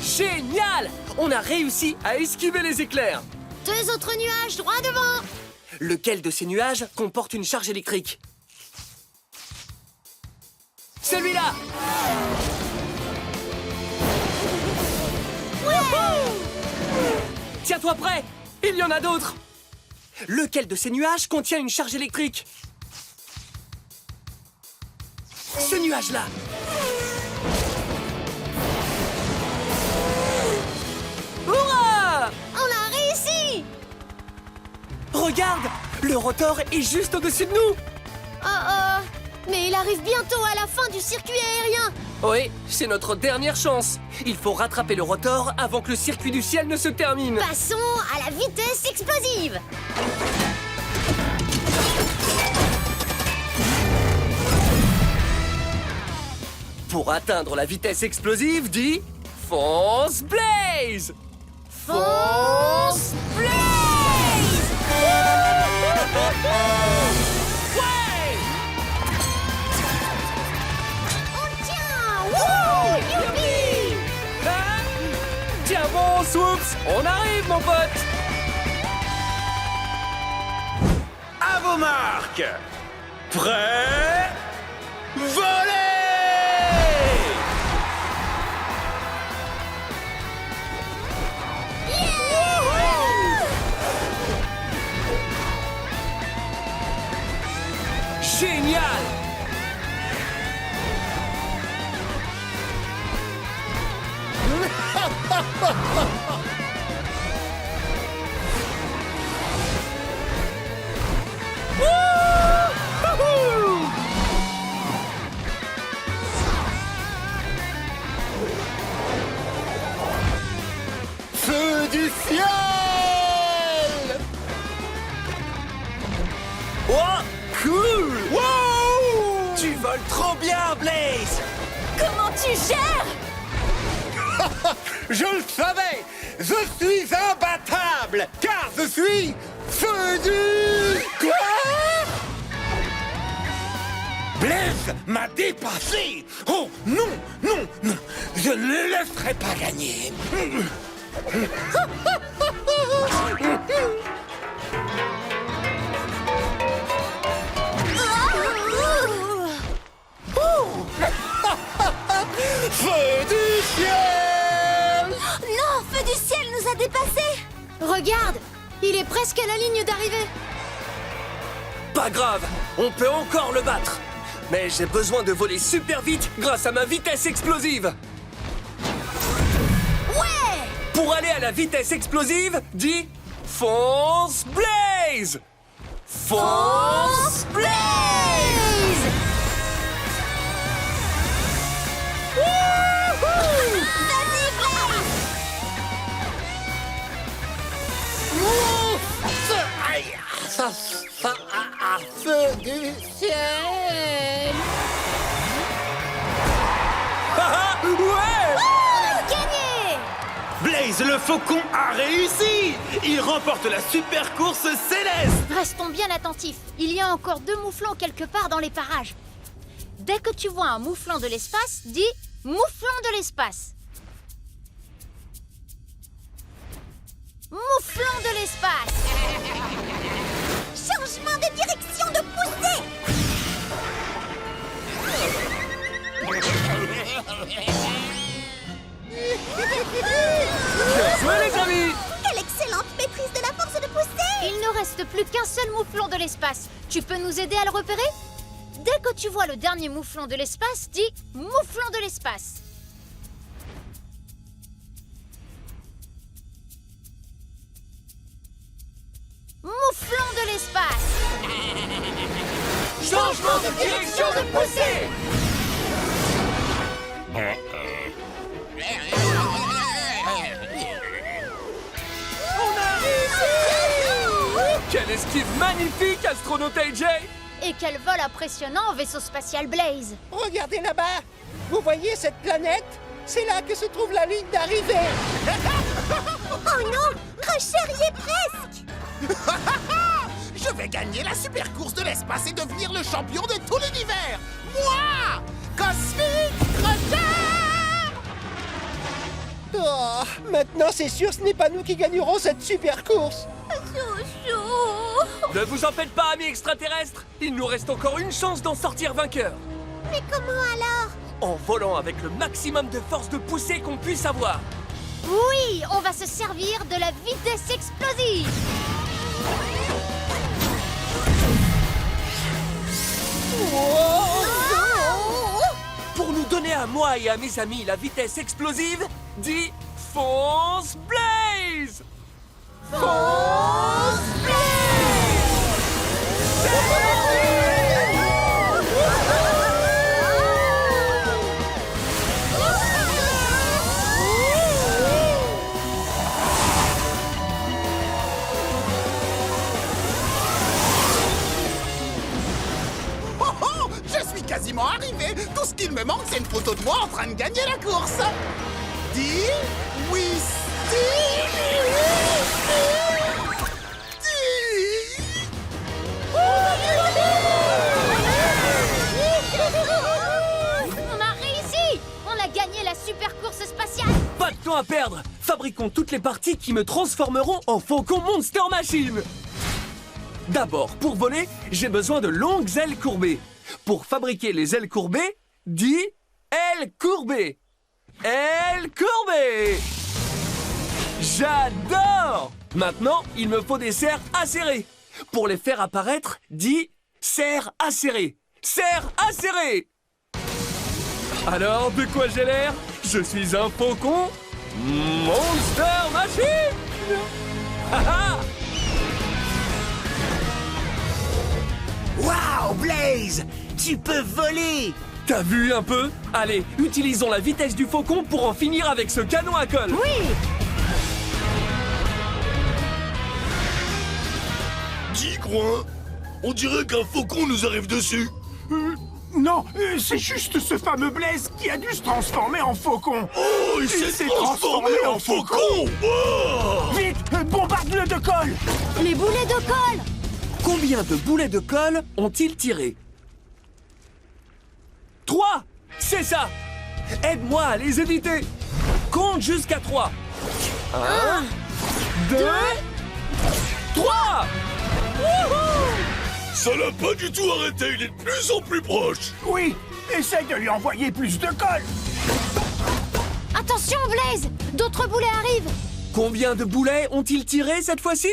Génial! On a réussi à esquiver les éclairs. 2 autres nuages droit devant! Lequel de ces nuages comporte une charge électrique? Celui-là! Tiens-toi prêt! Il y en a d'autres! Lequel de ces nuages contient une charge électrique? Ce nuage-là! Hurrah! On a réussi! Regarde! Le rotor est juste au-dessus de nous! Oh, mais il arrive bientôt à la fin du circuit aérien! Oui, c'est notre dernière chance. Il faut rattraper le rotor avant que le circuit du ciel ne se termine. Passons à la vitesse explosive! Pour atteindre la vitesse explosive, dis fonce Blaze! Fonce Blaze! bon, Swoops, on arrive, mon pote. À vos marques. Prêt. Voler. Génial. Feu du ciel! Oh, cool. Wow. Tu voles trop bien, Blaze. Comment tu gères? Je le savais! Je suis imbattable! Car je suis feu du... Quoi? Blaze m'a dépassé! Oh non, non, non! Je ne le laisserai pas gagner! Feu du ciel! Non, Feu du ciel nous a dépassés. Regarde, il est presque à la ligne d'arrivée. Pas grave, on peut encore le battre. Mais j'ai besoin de voler super vite grâce à ma vitesse explosive. Ouais. Pour aller à la vitesse explosive, dis fonce Blaze. Fonce Blaze. Vas-y, Blaze. Aïe! Feu du ciel! Ouais. Gagné. Blaze le faucon a réussi. Il remporte la super course céleste. Restons bien attentifs. Il y a encore 2 mouflons quelque part dans les parages. Dès que tu vois un mouflon de l'espace, dis mouflon de l'espace. Mouflon de l'espace. Changement de direction de poussée. Bien joué, les amis. Quelle excellente maîtrise de la force de poussée. Il ne reste plus qu'un seul mouflon de l'espace. Tu peux nous aider à le repérer? Dès que tu vois le dernier mouflon de l'espace, dis mouflon de l'espace. Mouflon de l'espace. Changement de direction de poussée. Quelle esquive magnifique, astronaute AJ. Et quel vol impressionnant, vaisseau spatial Blaze. Regardez là-bas! Vous voyez cette planète? C'est là que se trouve la ligne d'arrivée! Oh non, Crusher y est presque. Je vais gagner la super course de l'espace et devenir le champion de tout l'univers! Moi! Cosmic Crusher! Oh, maintenant c'est sûr, ce n'est pas nous qui gagnerons cette super course! Ne vous en faites pas, amis extraterrestres. Il nous reste encore une chance d'en sortir vainqueur. Mais comment alors? En volant avec le maximum de force de poussée qu'on puisse avoir. Oui, on va se servir de la vitesse explosive. Pour nous donner à moi et à mes amis la vitesse explosive, dis fonce Blaze. Fonce Oh oh! Je suis quasiment arrivé! Tout ce qu'il me manque, c'est une photo de moi en train de gagner la course! Dis oui, On a réussi. On a gagné la super course spatiale. Pas de temps à perdre. fabriquons toutes les parties qui me transformeront en Faucon Monster Machine. D'abord, pour voler, j'ai besoin de longues ailes courbées. Pour fabriquer les ailes courbées, dis ailes courbées. Ailes courbées. J'adore! Maintenant, il me faut des serres acérées. Pour les faire apparaître, dis serre acérée. Serre acérée. Alors, de quoi j'ai l'air? Je suis un faucon Monster Machine. Waouh, Blaze! Tu peux voler! T'as vu un peu? Allez, utilisons la vitesse du faucon pour en finir avec ce canon à colle. Oui! J'y crois. On dirait qu'un faucon nous arrive dessus. Non, c'est juste ce fameux Blaze qui a dû se transformer en faucon. Oh, il s'est transformé en faucon. Oh. Vite, bombarde-le de colle. Les boulets de colle! Combien de boulets de colle ont-ils tiré? 3! C'est ça! Aide-moi à les éviter! Compte jusqu'à 3! 1, 2, 3! Ça l'a pas du tout arrêté, il est de plus en plus proche. Oui, essaye de lui envoyer plus de colle. Attention, Blaze! D'autres boulets arrivent! Combien de boulets ont-ils tiré cette fois-ci?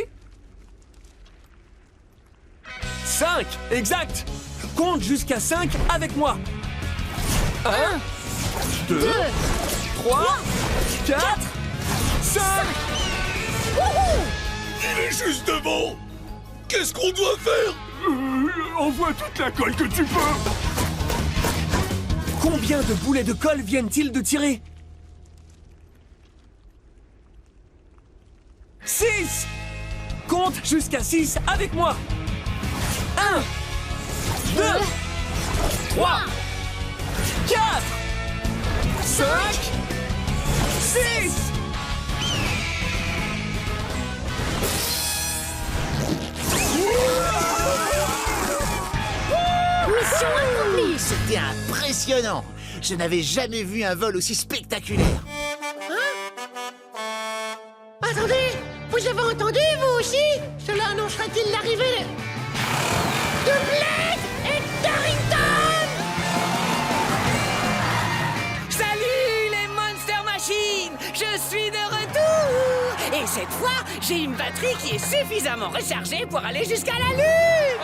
5! Exact! Compte jusqu'à 5 avec moi! 1, 2, 3, 4, 5! Il est juste devant. Qu'est-ce qu'on doit faire? Envoie toute la colle que tu peux. Combien de boulets de colle viennent-ils de tirer? 6! Compte jusqu'à 6 avec moi! 1, 2, 3, 4, 5, 6! Mission accomplie! C'était impressionnant! Je n'avais jamais vu un vol aussi spectaculaire! Attendez! Vous avez entendu, vous aussi? Cela annoncerait-il l'arrivée de Blade et Carrington! Salut les Monster Machines! Je suis de retour! Et cette fois, j'ai une batterie qui est suffisamment rechargée pour aller jusqu'à la Lune!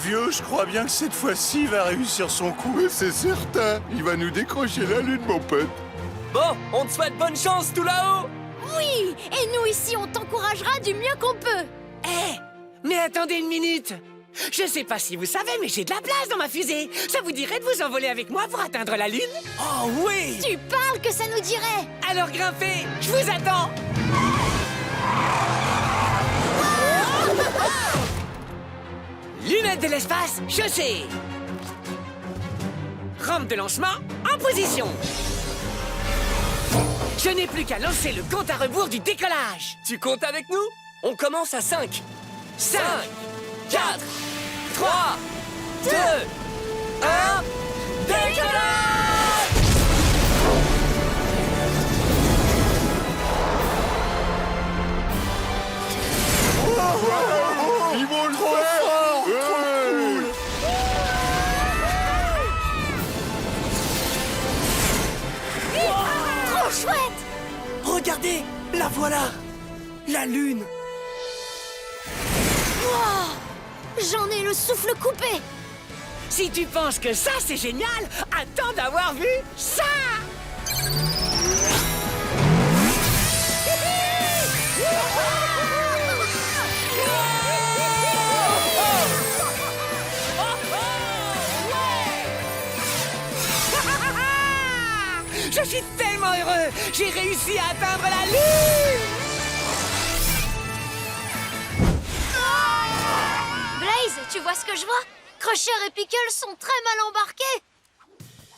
Vieux, je crois bien que cette fois-ci, il va réussir son coup. C'est certain. Il va nous décrocher la lune, mon pote. Bon, on te souhaite bonne chance tout là-haut! Oui! Et nous ici, on t'encouragera du mieux qu'on peut! Eh, mais attendez une minute! Je sais pas si vous savez, mais j'ai de la place dans ma fusée! Ça vous dirait de vous envoler avec moi pour atteindre la Lune? Oh oui! Tu parles que ça nous dirait! Alors grimpez! Je vous attends! Lunettes de l'espace, chaussée! Rampe de lancement, en position! Je n'ai plus qu'à lancer le compte à rebours du décollage! Tu comptes avec nous? On commence à 5! 5, 4, 3, 2, 1, décollage! Ils vont le faire. Trop cool. Trop chouette! Regardez, la voilà! La Lune! Wow! J'en ai le souffle coupé! Si tu penses que ça c'est génial, attends d'avoir vu ça! Je suis tellement heureux! J'ai réussi à atteindre la Lune! Blaze, tu vois ce que je vois? Crusher et Pickle sont très mal embarqués!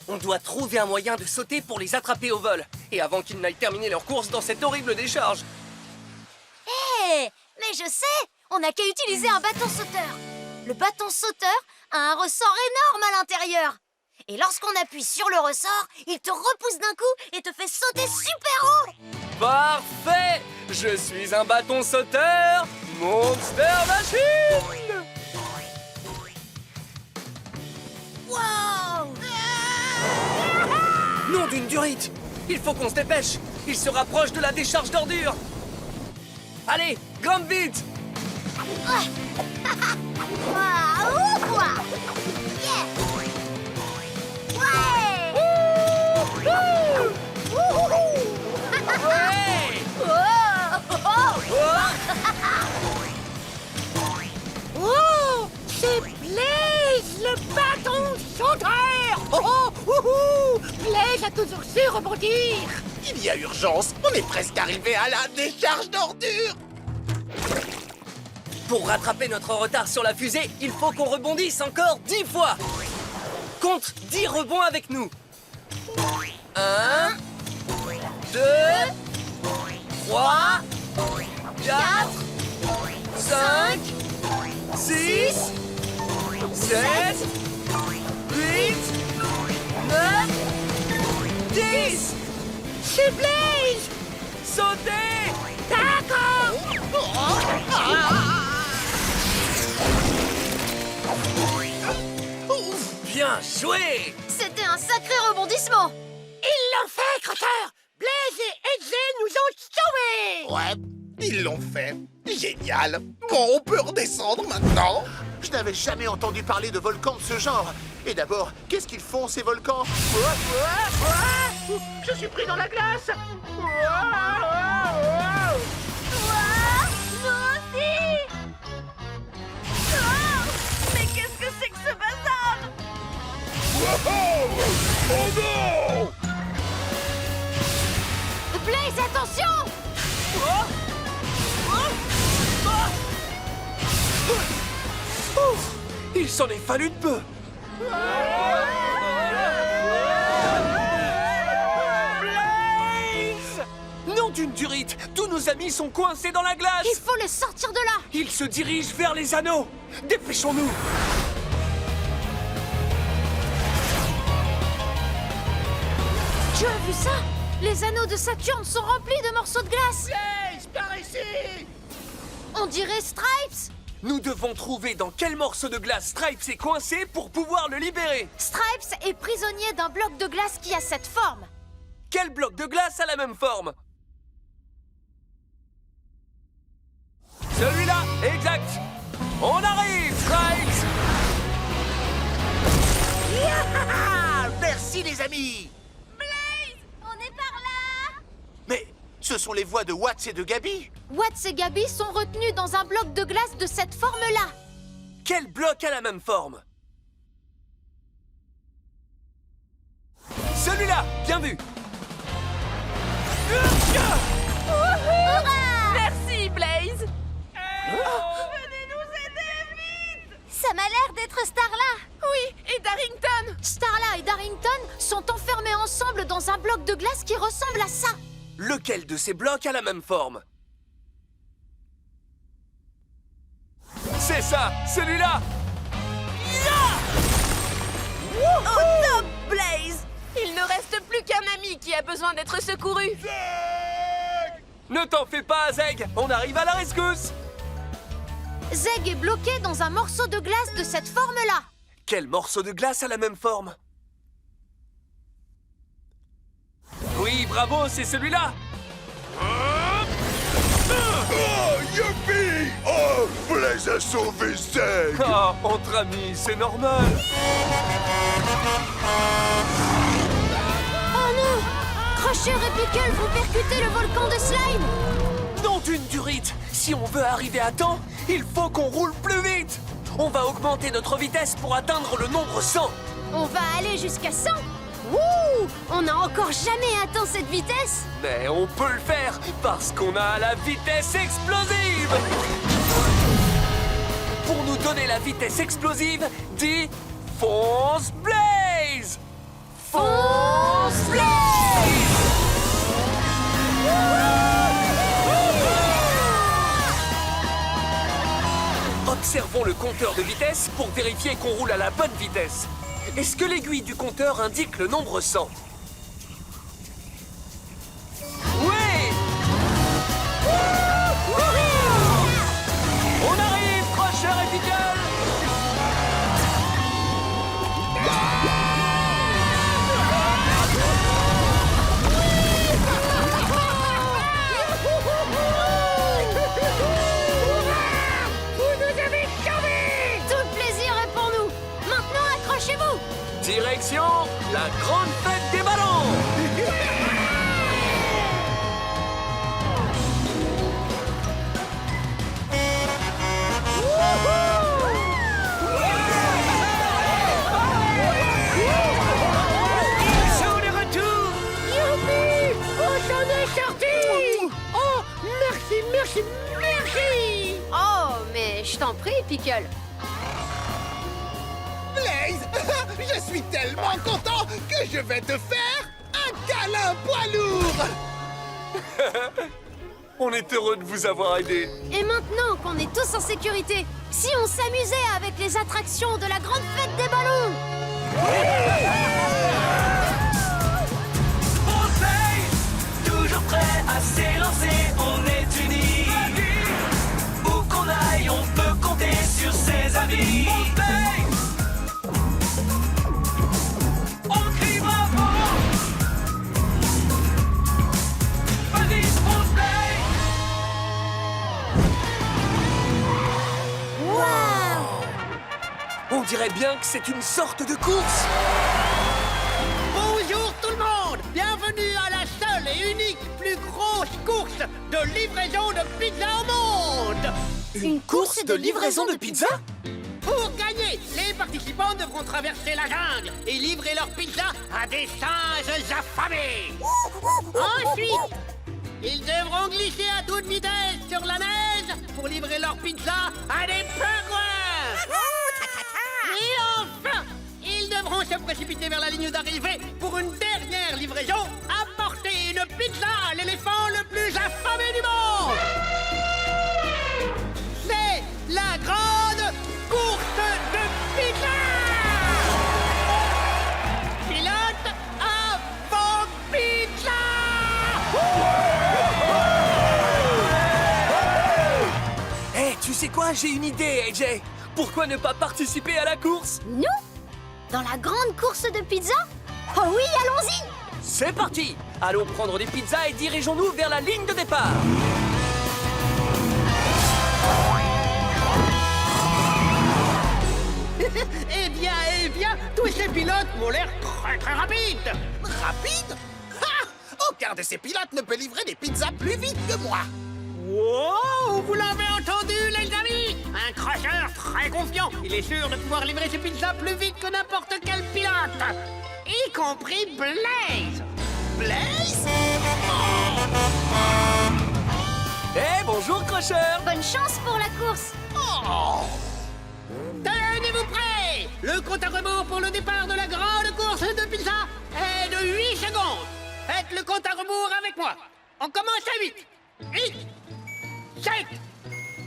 On doit trouver un moyen de sauter pour les attraper au vol. Et avant qu'ils n'aillent terminer leur course dans cette horrible décharge. Hé! Mais je sais! On n'a qu'à utiliser un bâton sauteur! Le bâton sauteur a un ressort énorme à l'intérieur. Et lorsqu'on appuie sur le ressort, il te repousse d'un coup et te fait sauter super haut. Parfait! Je suis un bâton sauteur, Monster Machine! Wow! Nom d'une durite! Il faut qu'on se dépêche! Il se rapproche de la décharge d'ordures! Allez, grimpe vite! Waouh! Yeah! Ouais! Ouais! Oh, c'est Blaze, le bâton sauteur. Oh, oh, Blaze a toujours su rebondir. Il y a urgence, on est presque arrivé à la décharge d'ordures. Pour rattraper notre retard sur la fusée, il faut qu'on rebondisse encore 10 fois! Compte 10 rebonds avec nous! 1, 2, 3, 4, 5, 6, 7, 8, 9, 10! C'est Blaze. Sautez! D'accord. Bien joué! C'était un sacré rebondissement. Ils l'ont fait, Crotteur. Blaze et Eze nous ont sauvés. Ouais, ils l'ont fait. Génial. Bon, on peut redescendre maintenant. Je n'avais jamais entendu parler de volcans de ce genre. Et d'abord, qu'est-ce qu'ils font, ces volcans? Je suis pris dans la glace. Nous aussi! Oh! Mais qu'est-ce que c'est que ce bazar? Blaze, attention! Il s'en est fallu de peu! Blaze! Nom d'une durite! Tous nos amis sont coincés dans la glace! Il faut les sortir de là. Ils se dirigent vers les anneaux! Dépêchons-nous! Tu as vu ça? Les anneaux de Saturne sont remplis de morceaux de glace. Blaze, par ici. On dirait Stripes. Nous devons trouver dans quel morceau de glace Stripes est coincé pour pouvoir le libérer! Stripes est prisonnier d'un bloc de glace qui a cette forme. Quel bloc de glace a la même forme? Celui-là, exact! On arrive, Stripes! Ah, merci, les amis. Blaze! On est par là! Mais ce sont les voix de Watts et de Gabi. Watts et Gabi sont retenus dans un bloc de glace de cette forme-là. Quel bloc a la même forme? Celui-là, bien vu! Merci, Blaze! Venez nous aider, vite! Ça m'a l'air d'être Starla! Oui, et Darrington! Starla et Darrington sont enfermés ensemble dans un bloc de glace qui ressemble à ça. Lequel de ces blocs a la même forme? C'est ça, celui-là! Oh top, Blaze! Il ne reste plus qu'un ami qui a besoin d'être secouru. Ne t'en fais pas, Zeg! On arrive à la rescousse! Zeg est bloqué dans un morceau de glace de cette forme-là. Quel morceau de glace a la même forme? Oui, bravo, c'est celui-là! Oh, youpi! Oh, Blaze a sauvé Zeg! Ah, entre amis, c'est normal! Oh non! Crusher et Pickle vont percuter le volcan de slime. Nom d'une durite! Si on veut arriver à temps, il faut qu'on roule plus vite! On va augmenter notre vitesse pour atteindre le nombre 100! On va aller jusqu'à 100. Wouh! On n'a encore jamais atteint cette vitesse. Mais on peut le faire parce qu'on a la vitesse explosive! Pour nous donner la vitesse explosive, dis Fonce Blaze! Fonce Blaze! Oh Observons le compteur de vitesse pour vérifier qu'on roule à la bonne vitesse. Est-ce que l'aiguille du compteur indique le nombre 100? Oui! On arrive, Crusher et Pickle! Direction la grande fête des ballons! Ils sont de retour! Youpi! On s'en est sortis! Oh, merci, merci, merci! Oh, mais je t'en prie, Pickle. Blaze, je suis tellement content que je vais te faire un câlin poids lourd. On est heureux de vous avoir aidé. Et maintenant qu'on est tous en sécurité, si on s'amusait avec les attractions de la grande fête des ballons? Toujours prêt à s'élancer, on est unis. Où qu'on aille, on peut compter sur ses amis. On crie bravo. Vas-y, Sponsplay. On dirait bien que c'est une sorte de course. Bonjour tout le monde, bienvenue à la seule et unique plus grosse course de livraison de pizza au monde. Une course de livraison de pizza? Pour gagner, les participants devront traverser la jungle et livrer leur pizza à des singes affamés. Ensuite, ils devront glisser à toute vitesse sur la neige pour livrer leur pizza à des pingouins. Et enfin, ils devront se précipiter vers la ligne d'arrivée pour une dernière livraison, apporter une pizza à l'éléphant le plus affamé du monde. C'est la grande course de pizza! Pilote avant pizza! Eh, tu sais quoi? J'ai une idée, AJ. Pourquoi ne pas participer à la course? Nous? Dans la grande course de pizza? Oh oui, allons-y! C'est parti! Allons prendre des pizzas et dirigeons-nous vers la ligne de départ. Eh bien, tous ces pilotes m'ont l'air très rapides! Rapide? Ha! Aucun de ces pilotes ne peut livrer des pizzas plus vite que moi. Wow! Vous l'avez entendu, les amis? Un crusher très confiant. Il est sûr de pouvoir livrer ses pizzas plus vite que n'importe quel pilote. Y compris Blaze. Blaze? Eh, bonjour, Crusher! Bonne chance pour la course! Tenez-vous prêts! Le compte à rebours pour le départ de la grande course de pizza est de 8 secondes. Faites le compte à rebours avec moi. On commence à 8. 8, 7,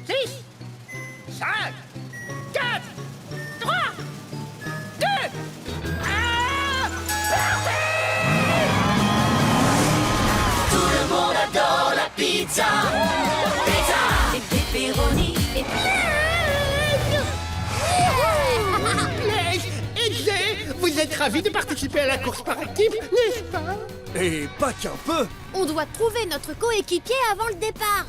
6, 5, 4, 3, 2, 1, partez! Tout le monde adore la pizza. Pizza. Et pepperoni et Blaze et Jay, vous êtes ravis de participer à la course par équipe, n'est-ce pas? Et pas qu'un peu! On doit trouver notre coéquipier avant le départ.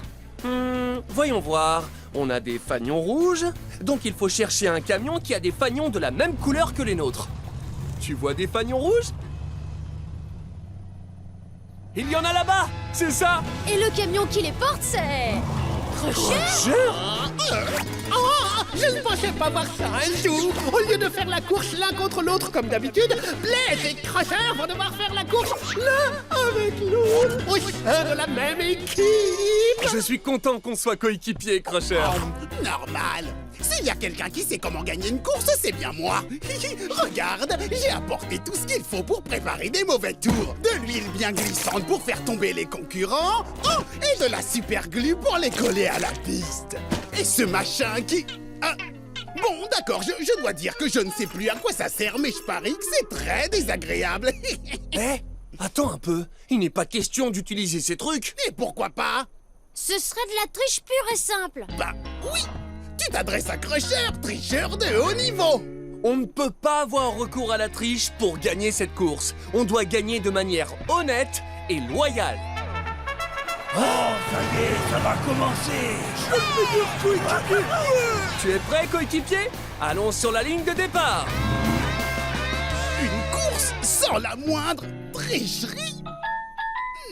Voyons voir. On a des fanions rouges, donc il faut chercher un camion qui a des fanions de la même couleur que les nôtres. Tu vois des fanions rouges? Il y en a là-bas, c'est ça? Et le camion qui les porte, c'est... Crusher? Oh, je ne pensais pas voir ça un jour. Au lieu de faire la course l'un contre l'autre comme d'habitude, Blaze et Crusher vont devoir faire la course l'un avec l'autre au sein de la même équipe. Je suis content qu'on soit coéquipiers, Crusher. Normal. S'il y a quelqu'un qui sait comment gagner une course, c'est bien moi. Regarde, j'ai apporté tout ce qu'il faut pour préparer des mauvais tours. De l'huile bien glissante pour faire tomber les concurrents. Oh, et de la super glue pour les coller à la piste. Et ce machin qui Bon, d'accord, je dois dire que je ne sais plus à quoi ça sert, mais je parie que c'est très désagréable. Eh, attends un peu. Il n'est pas question d'utiliser ces trucs. Et pourquoi pas? Ce serait de la triche pure et simple. Bah oui. Tu t'adresses à Crusher, tricheur de haut niveau. On ne peut pas avoir recours à la triche pour gagner cette course. On doit gagner de manière honnête et loyale. Oh, ça y est, ça va commencer. Tu es prêt, coéquipier? Allons sur la ligne de départ. Une course sans la moindre tricherie?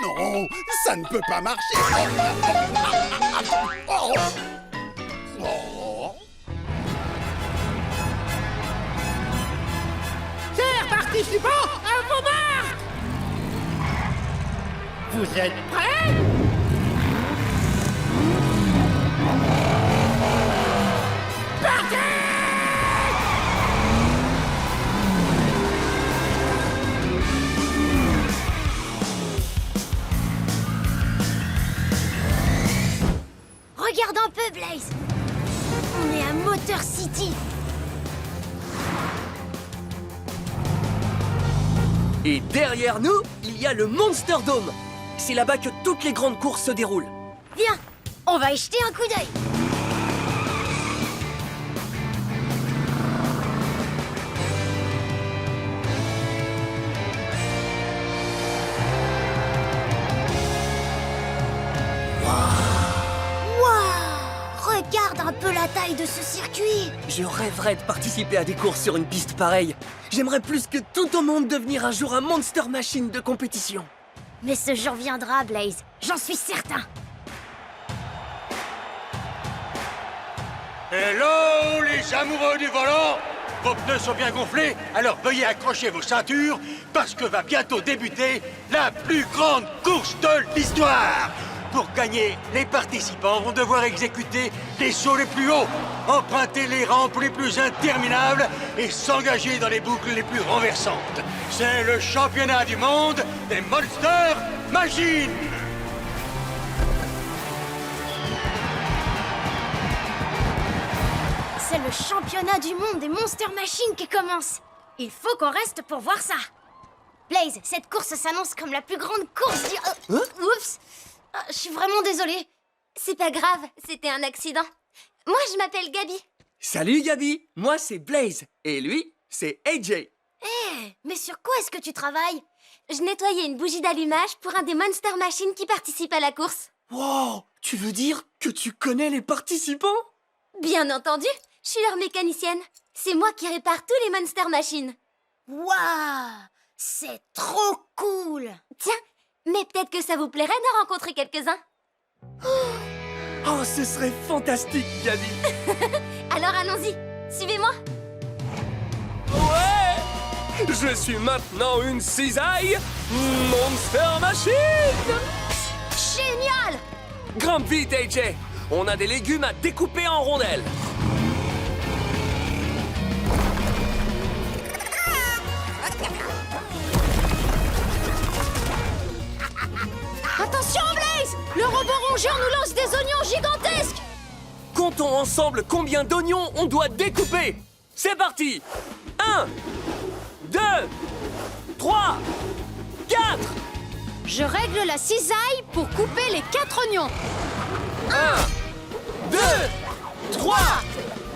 Non, ça ne peut pas marcher. Oh. Chers participants, à vos marques! Vous êtes prêts? Partez! Regarde un peu, Blaze. On est à Motor City. Et derrière nous, il y a le Monster Dome. C'est là-bas que toutes les grandes courses se déroulent. Viens, on va y jeter un coup d'œil. Regarde un peu la taille de ce circuit. Je rêverais de participer à des courses sur une piste pareille. J'aimerais plus que tout au monde devenir un jour un Monster Machine de compétition. Mais ce jour viendra, Blaze. J'en suis certain. Hello, les amoureux du volant! Vos pneus sont bien gonflés, alors veuillez accrocher vos ceintures, parce que va bientôt débuter la plus grande course de l'histoire! Pour gagner, les participants vont devoir exécuter les sauts les plus hauts, emprunter les rampes les plus interminables et s'engager dans les boucles les plus renversantes. C'est le championnat du monde des Monster Machines! C'est le championnat du monde des Monster Machines qui commence. Il faut qu'on reste pour voir ça. Blaze, cette course s'annonce comme la plus grande course du... Oups. Je suis vraiment désolée. C'est pas grave, c'était un accident. Moi, je m'appelle Gabi. Salut Gabi, moi c'est Blaze. Et lui, c'est AJ. Mais sur quoi est-ce que tu travailles? Je nettoyais une bougie d'allumage pour un des Monster Machines qui participe à la course. Wow, tu veux dire que tu connais les participants? Bien entendu, je suis leur mécanicienne. C'est moi qui répare tous les Monster Machines. Waouh, c'est trop cool. Tiens, mais peut-être que ça vous plairait d'en rencontrer quelques-uns. Oh, ce serait fantastique, Gabi. Alors allons-y, suivez-moi. Ouais, je suis maintenant une cisaille Monster Machine. Génial. Grimpe vite, AJ. On a des légumes à découper en rondelles. Attention, Blaze! Le robot rongeur nous lance des oignons gigantesques! Comptons ensemble combien d'oignons on doit découper. C'est parti. 1, 2, 3, 4. Je règle la cisaille pour couper les 4 oignons. 1, 2, 3,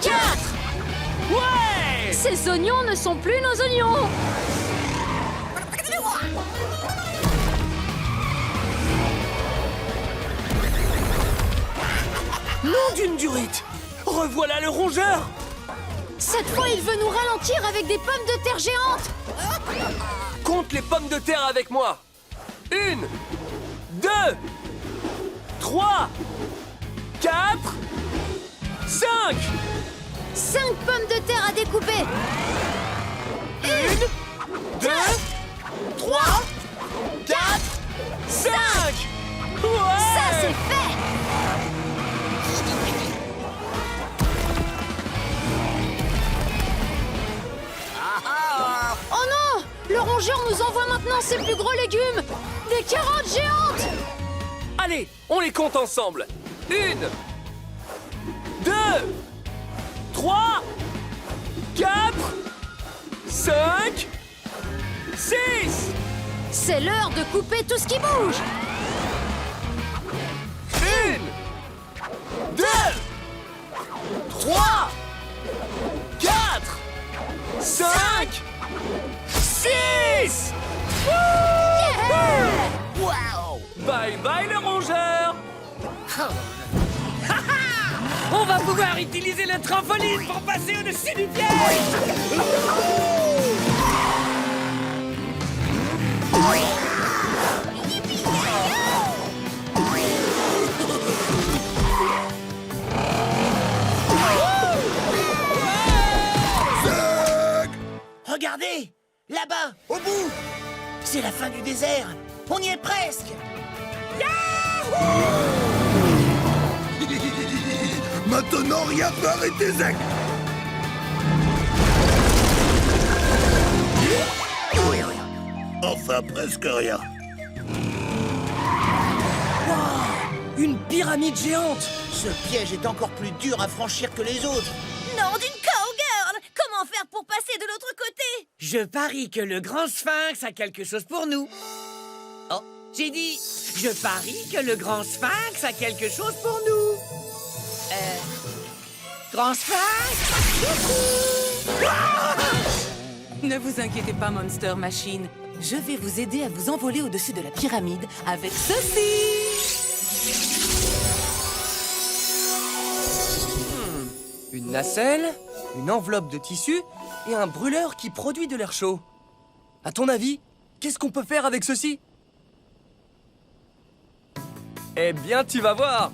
4. Ouais! Ces oignons ne sont plus nos oignons! Nom d'une durite! Revoilà le rongeur! Cette fois, il veut nous ralentir avec des pommes de terre géantes! Compte les pommes de terre avec moi! 1, 2, 3, 4, 5! 5 pommes de terre à découper! 1, 2, 3, 4, 5! Ouais! Ça, c'est fait! Oh non! Le rongeur nous envoie maintenant ses plus gros légumes! Des carottes géantes! Allez, on les compte ensemble. 1, 2, 3, 4, 5, 6. C'est l'heure de couper tout ce qui bouge. 1, 2, 3, 4, 5, 6. Bye bye le rongeur. On va pouvoir utiliser le trampoline pour passer au-dessus du piège. Regardez, là-bas, au bout. C'est la fin du désert. On y est presque. Maintenant, rien peut arrêter Zack. Enfin, presque rien. Une pyramide géante. Ce piège est encore plus dur à franchir que les autres. Non, d'une cowgirl! Comment faire pour passer de l'autre côté? Je parie que le grand sphinx a quelque chose pour nous. Oh, j'ai dit, je parie que le grand sphinx a quelque chose pour nous. Grand sphinx? Ne vous inquiétez pas, Monster Machine. Je vais vous aider à vous envoler au-dessus de la pyramide avec ceci. Une nacelle, une enveloppe de tissu et un brûleur qui produit de l'air chaud. À ton avis, qu'est-ce qu'on peut faire avec ceci? Eh bien, tu vas voir.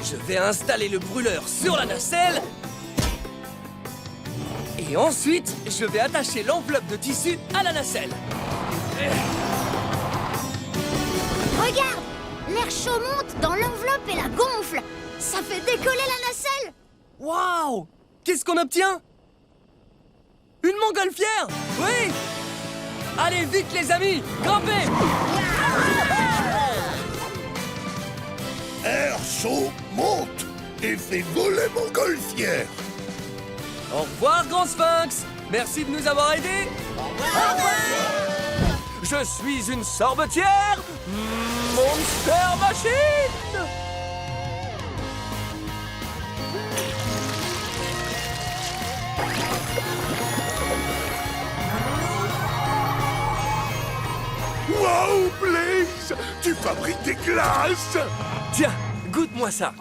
Je vais installer le brûleur sur la nacelle. Et ensuite, je vais attacher l'enveloppe de tissu à la nacelle. Regarde! L'air chaud monte dans l'enveloppe et la gonfle. Ça fait décoller la nacelle. Waouh! Qu'est-ce qu'on obtient? Une montgolfière! Oui! Allez, vite les amis! Grimpez! Air chaud monte et fait voler mon golfière. Au revoir, Grand Sphinx! Merci de nous avoir aidés! Au revoir! Je suis une sorbetière! Monster Machine! Wow, Blaze! Tu fabriques des glaces! Tiens, goûte-moi ça!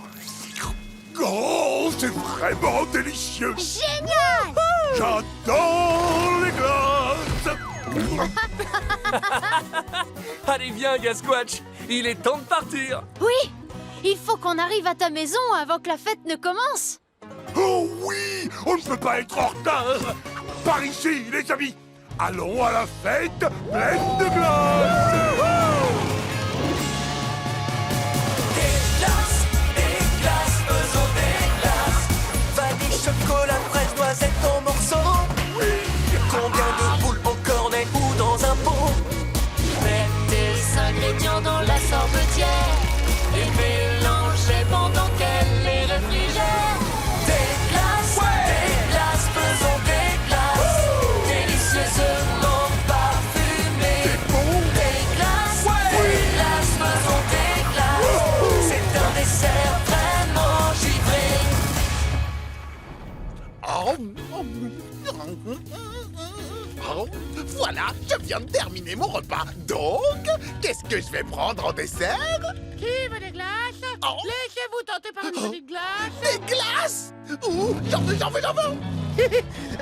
Oh, c'est vraiment délicieux! Génial! J'adore les glaces! Allez, viens, Gasquatch! Il est temps de partir! Oui, il faut qu'on arrive à ta maison avant que la fête ne commence. Oh oui! On ne peut pas être en retard! Par ici, les amis! Allons à la fête pleine de glace! Des glaces, faisons des glaces. Vanille, chocolat, fraise, noisette en morceaux. Oui! Combien de boules au cornet ou dans un pot? Mets tes ingrédients dans la sorbetière Et mélangez pendant qu'elle les réfrigère. Des glaces, faisons des glaces. Délicieusement parfumées. Des glaces, faisons des glaces. C'est un dessert vraiment givré. Voilà, je viens de terminer mon repas. Donc, qu'est-ce que je vais prendre en dessert? Qui veut des glaces? Oh. Laissez-vous tenter par une petite glace. Des glaces? Ouh, j'en veux!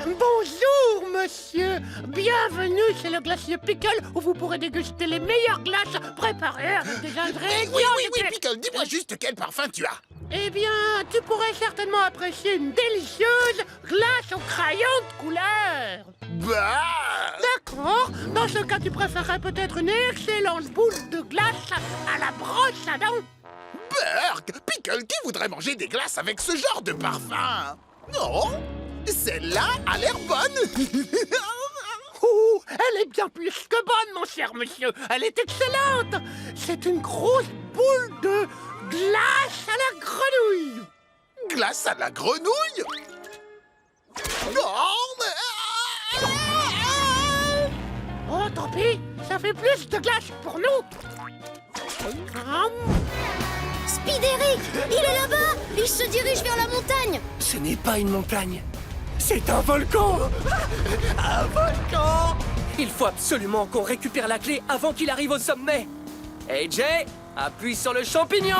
Bonjour, monsieur. Bienvenue chez le glacier Pickle, où vous pourrez déguster les meilleures glaces préparées avec des ingrédients. Oui, Pickle, dis-moi juste quel parfum tu as. Eh bien, tu pourrais certainement apprécier une délicieuse glace aux crayons de couleur. Bah! D'accord. Dans ce cas, tu préférerais peut-être une excellente boule de glace à la brosse à dents. Burk! Pickle, qui voudrait manger des glaces avec ce genre de parfum? Non, celle-là a l'air bonne. Oh, elle est bien plus que bonne, mon cher monsieur. Elle est excellente. C'est une grosse boule de glace à la grenouille. Glace à la grenouille? ça fait plus de glace pour nous. Spideric, il est là-bas. Il se dirige vers la montagne. Ce n'est pas une montagne, c'est un volcan. Un volcan! Il faut absolument qu'on récupère la clé avant qu'il arrive au sommet. Hey Jay, appuie sur le champignon.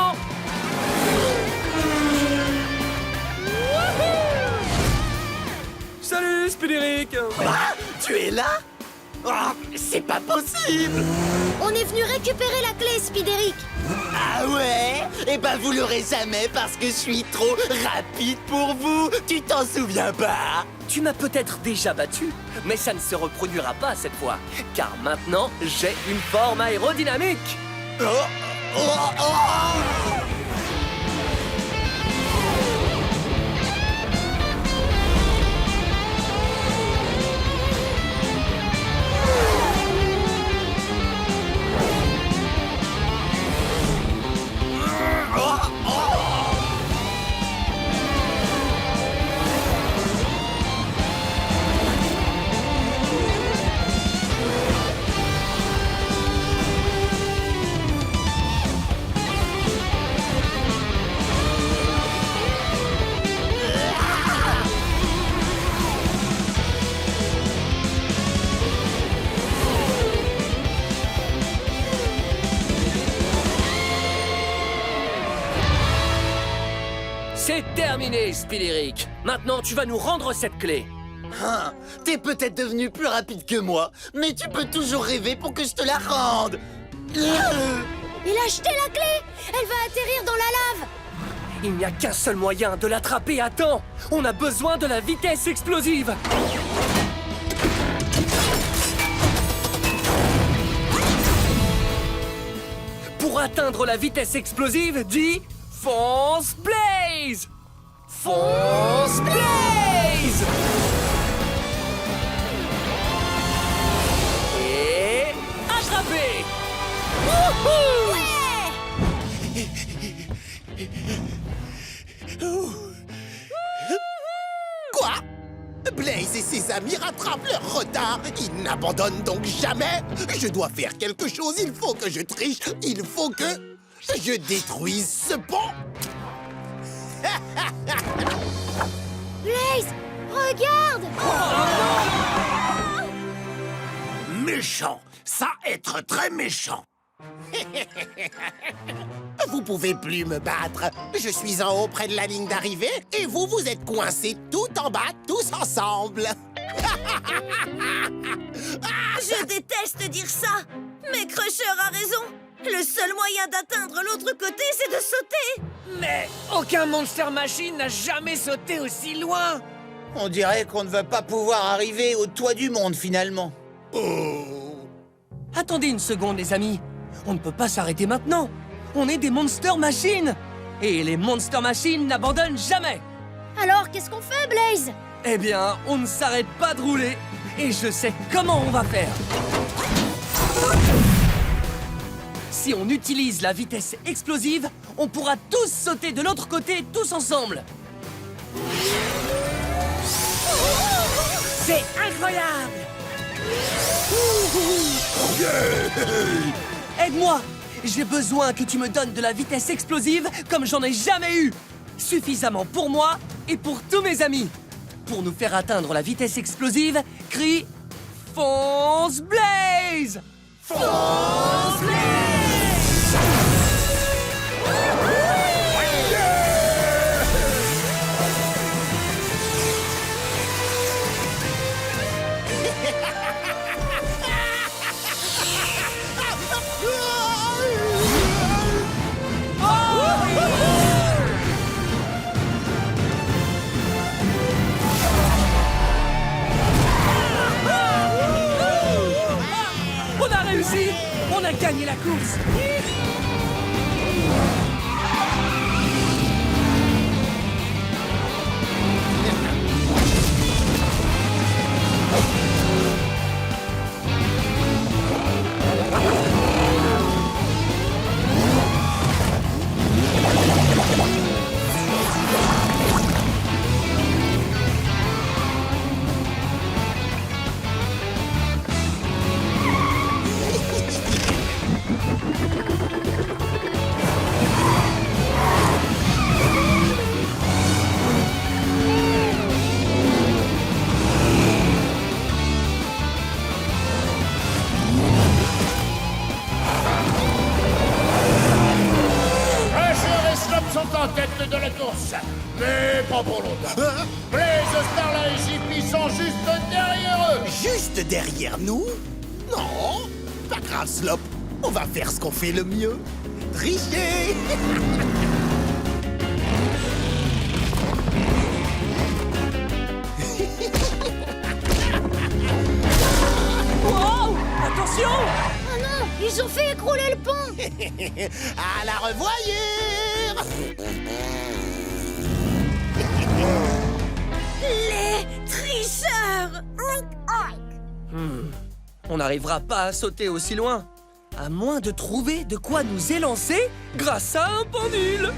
Salut Spideric. Ah, tu es là? Oh, c'est pas possible! On est venu récupérer la clé, Spideric. Ah ouais? Eh ben vous l'aurez jamais parce que je suis trop rapide pour vous! Tu t'en souviens pas? Tu m'as peut-être déjà battu, mais ça ne se reproduira pas cette fois, car maintenant j'ai une forme aérodynamique. Oh, oh, oh. C'est terminé, Spideric. Maintenant, tu vas nous rendre cette clé. Hein, t'es peut-être devenu plus rapide que moi, mais tu peux toujours rêver pour que je te la rende. Il a jeté la clé. Elle va atterrir dans la lave. Il n'y a qu'un seul moyen de l'attraper à temps. On a besoin de la vitesse explosive. Pour atteindre la vitesse explosive, dis fonce Blaze! Fonce Blaze! Et attrapé! Wouhou! Quoi? Blaze et ses amis rattrapent leur retard. Ils n'abandonnent donc jamais. Je dois faire quelque chose. Il faut que je triche. Il faut que je détruise ce pont. Blaze, regarde. Méchant. Ça, être très méchant. Vous pouvez plus me battre. Je suis en haut près de la ligne d'arrivée et vous, vous êtes coincés tout en bas, tous ensemble. Je déteste dire ça, mais Crusher a raison. Le seul moyen d'atteindre l'autre côté, c'est de sauter. Mais aucun Monster Machine n'a jamais sauté aussi loin. On dirait qu'on ne va pas pouvoir arriver au toit du monde, finalement. Attendez une seconde, les amis. On ne peut pas s'arrêter maintenant. On est des Monster Machines. Et les Monster Machines n'abandonnent jamais. Alors, qu'est-ce qu'on fait, Blaze? Eh bien, on ne s'arrête pas de rouler. Et je sais comment on va faire. Si on utilise la vitesse explosive, on pourra tous sauter de l'autre côté, tous ensemble. C'est incroyable. Aide-moi! J'ai besoin que tu me donnes de la vitesse explosive comme j'en ai jamais eu. Suffisamment pour moi et pour tous mes amis. Pour nous faire atteindre la vitesse explosive, crie Fonce Blaze! Fonce Blaze! On a réussi! On a gagné la course! Starlight Ship, ils sont juste derrière eux. Juste derrière nous? Non, pas grave, Slop. On va faire ce qu'on fait le mieux. Tricher. Wow! Attention! Oh non, ils ont fait écrouler le pont. À la revoyure. Les tricheurs. On n'arrivera pas à sauter aussi loin, à moins de trouver de quoi nous élancer grâce à un pendule.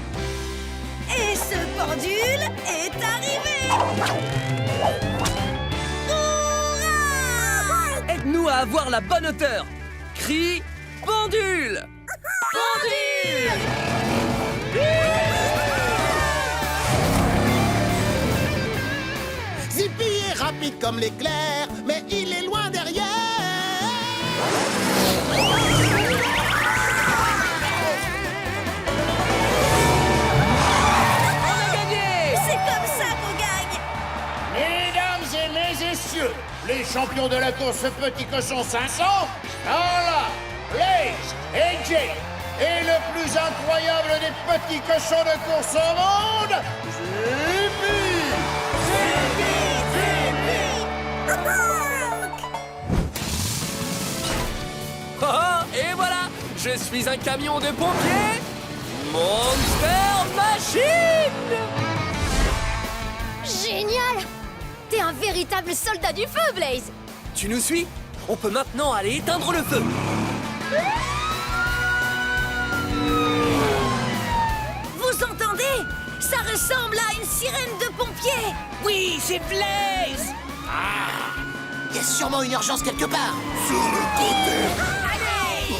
Et ce pendule est arrivé. Aide-nous à avoir la bonne hauteur. Crie pendule! Pendule. Zippy est rapide comme l'éclair, mais il est loin derrière. C'est comme ça qu'on gagne. Mesdames et messieurs, les champions de la course Petit Cochon 500 sont là. Blaze et Jay. Et le plus incroyable des petits cochons de course au monde, Zippy. Ah, et voilà, je suis un camion de pompiers, Monster Machine! Génial. T'es un véritable soldat du feu, Blaze. Tu nous suis? On peut maintenant aller éteindre le feu. Vous entendez? Ça ressemble à une sirène de pompiers. Oui, c'est Blaze. Il y a sûrement une urgence quelque part. Sur le côté. Allez.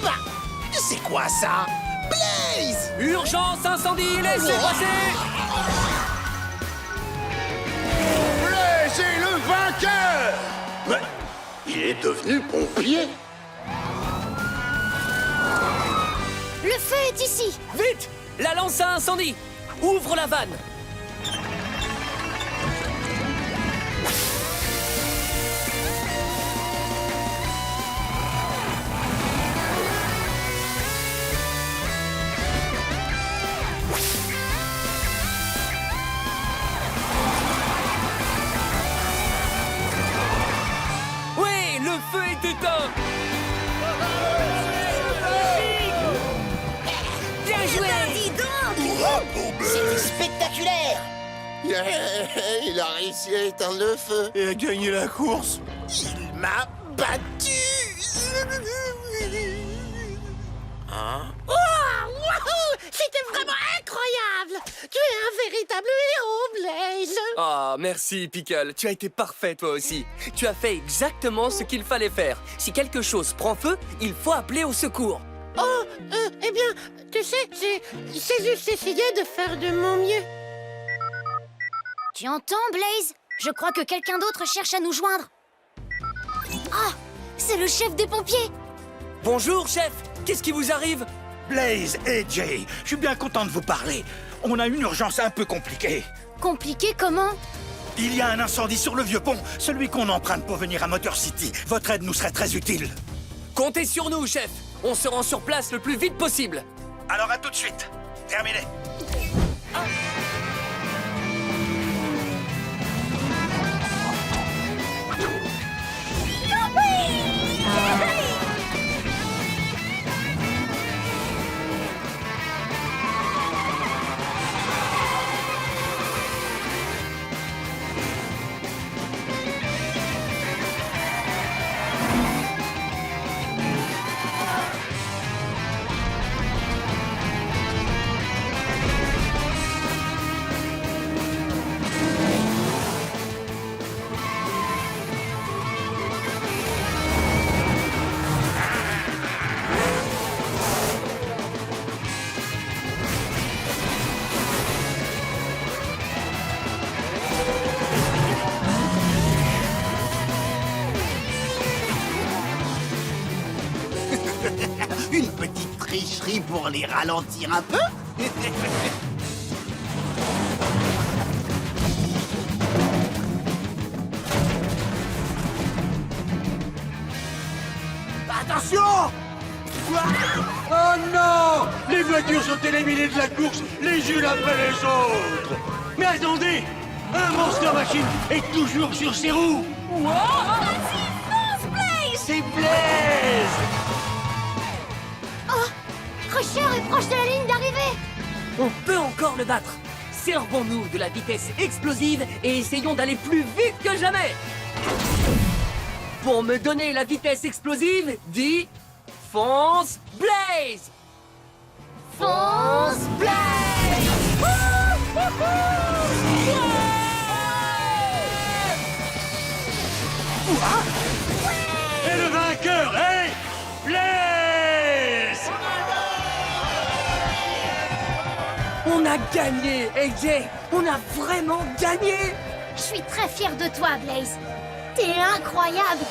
Bah, c'est quoi ça? Blaze! Urgence incendie, laissez passer! Blaze est le vainqueur. Mais il est devenu pompier. Le feu est ici. Vite! La lance à incendie! Ouvre la vanne! Oui, le feu est éteint! Bien joué. Dis donc. C'était spectaculaire! Il a réussi à éteindre le feu et à gagner la course. Il m'a battu! C'était vraiment incroyable. Tu es un véritable héros, Blaze. Ah, merci, Pickle. Tu as été parfait, toi aussi. Tu as fait exactement ce qu'il fallait faire. Si quelque chose prend feu, il faut appeler au secours. Oh, eh bien, tu sais, j'ai juste essayé de faire de mon mieux. Tu entends, Blaze? Je crois que quelqu'un d'autre cherche à nous joindre. Ah, c'est le chef des pompiers. Bonjour, chef. Qu'est-ce qui vous arrive? Blaze et Jay, je suis bien content de vous parler. On a une urgence un peu compliquée. Compliqué comment? Il y a un incendie sur le vieux pont, celui qu'on emprunte pour venir à Motor City. Votre aide nous serait très utile. Comptez sur nous, chef. On se rend sur place le plus vite possible. Alors à tout de suite. Terminé. Une petite tricherie pour les ralentir un peu? Oh non! Les voitures sont éliminées de la course, les unes après les autres! Mais attendez! Un Monster Machine est toujours sur ses roues! Vas-y, fonce, Blaze! C'est Blaze! Oh, Crusher est proche de la ligne d'arrivée. On peut encore le battre. Servons-nous de la vitesse explosive et essayons d'aller plus vite que jamais. Pour me donner la vitesse explosive, dis fonce Blaze. Fonce, Blaze! Et le vainqueur est Blaze! On a gagné, AJ. On a vraiment gagné. Je suis très fière de toi, Blaze. T'es incroyable.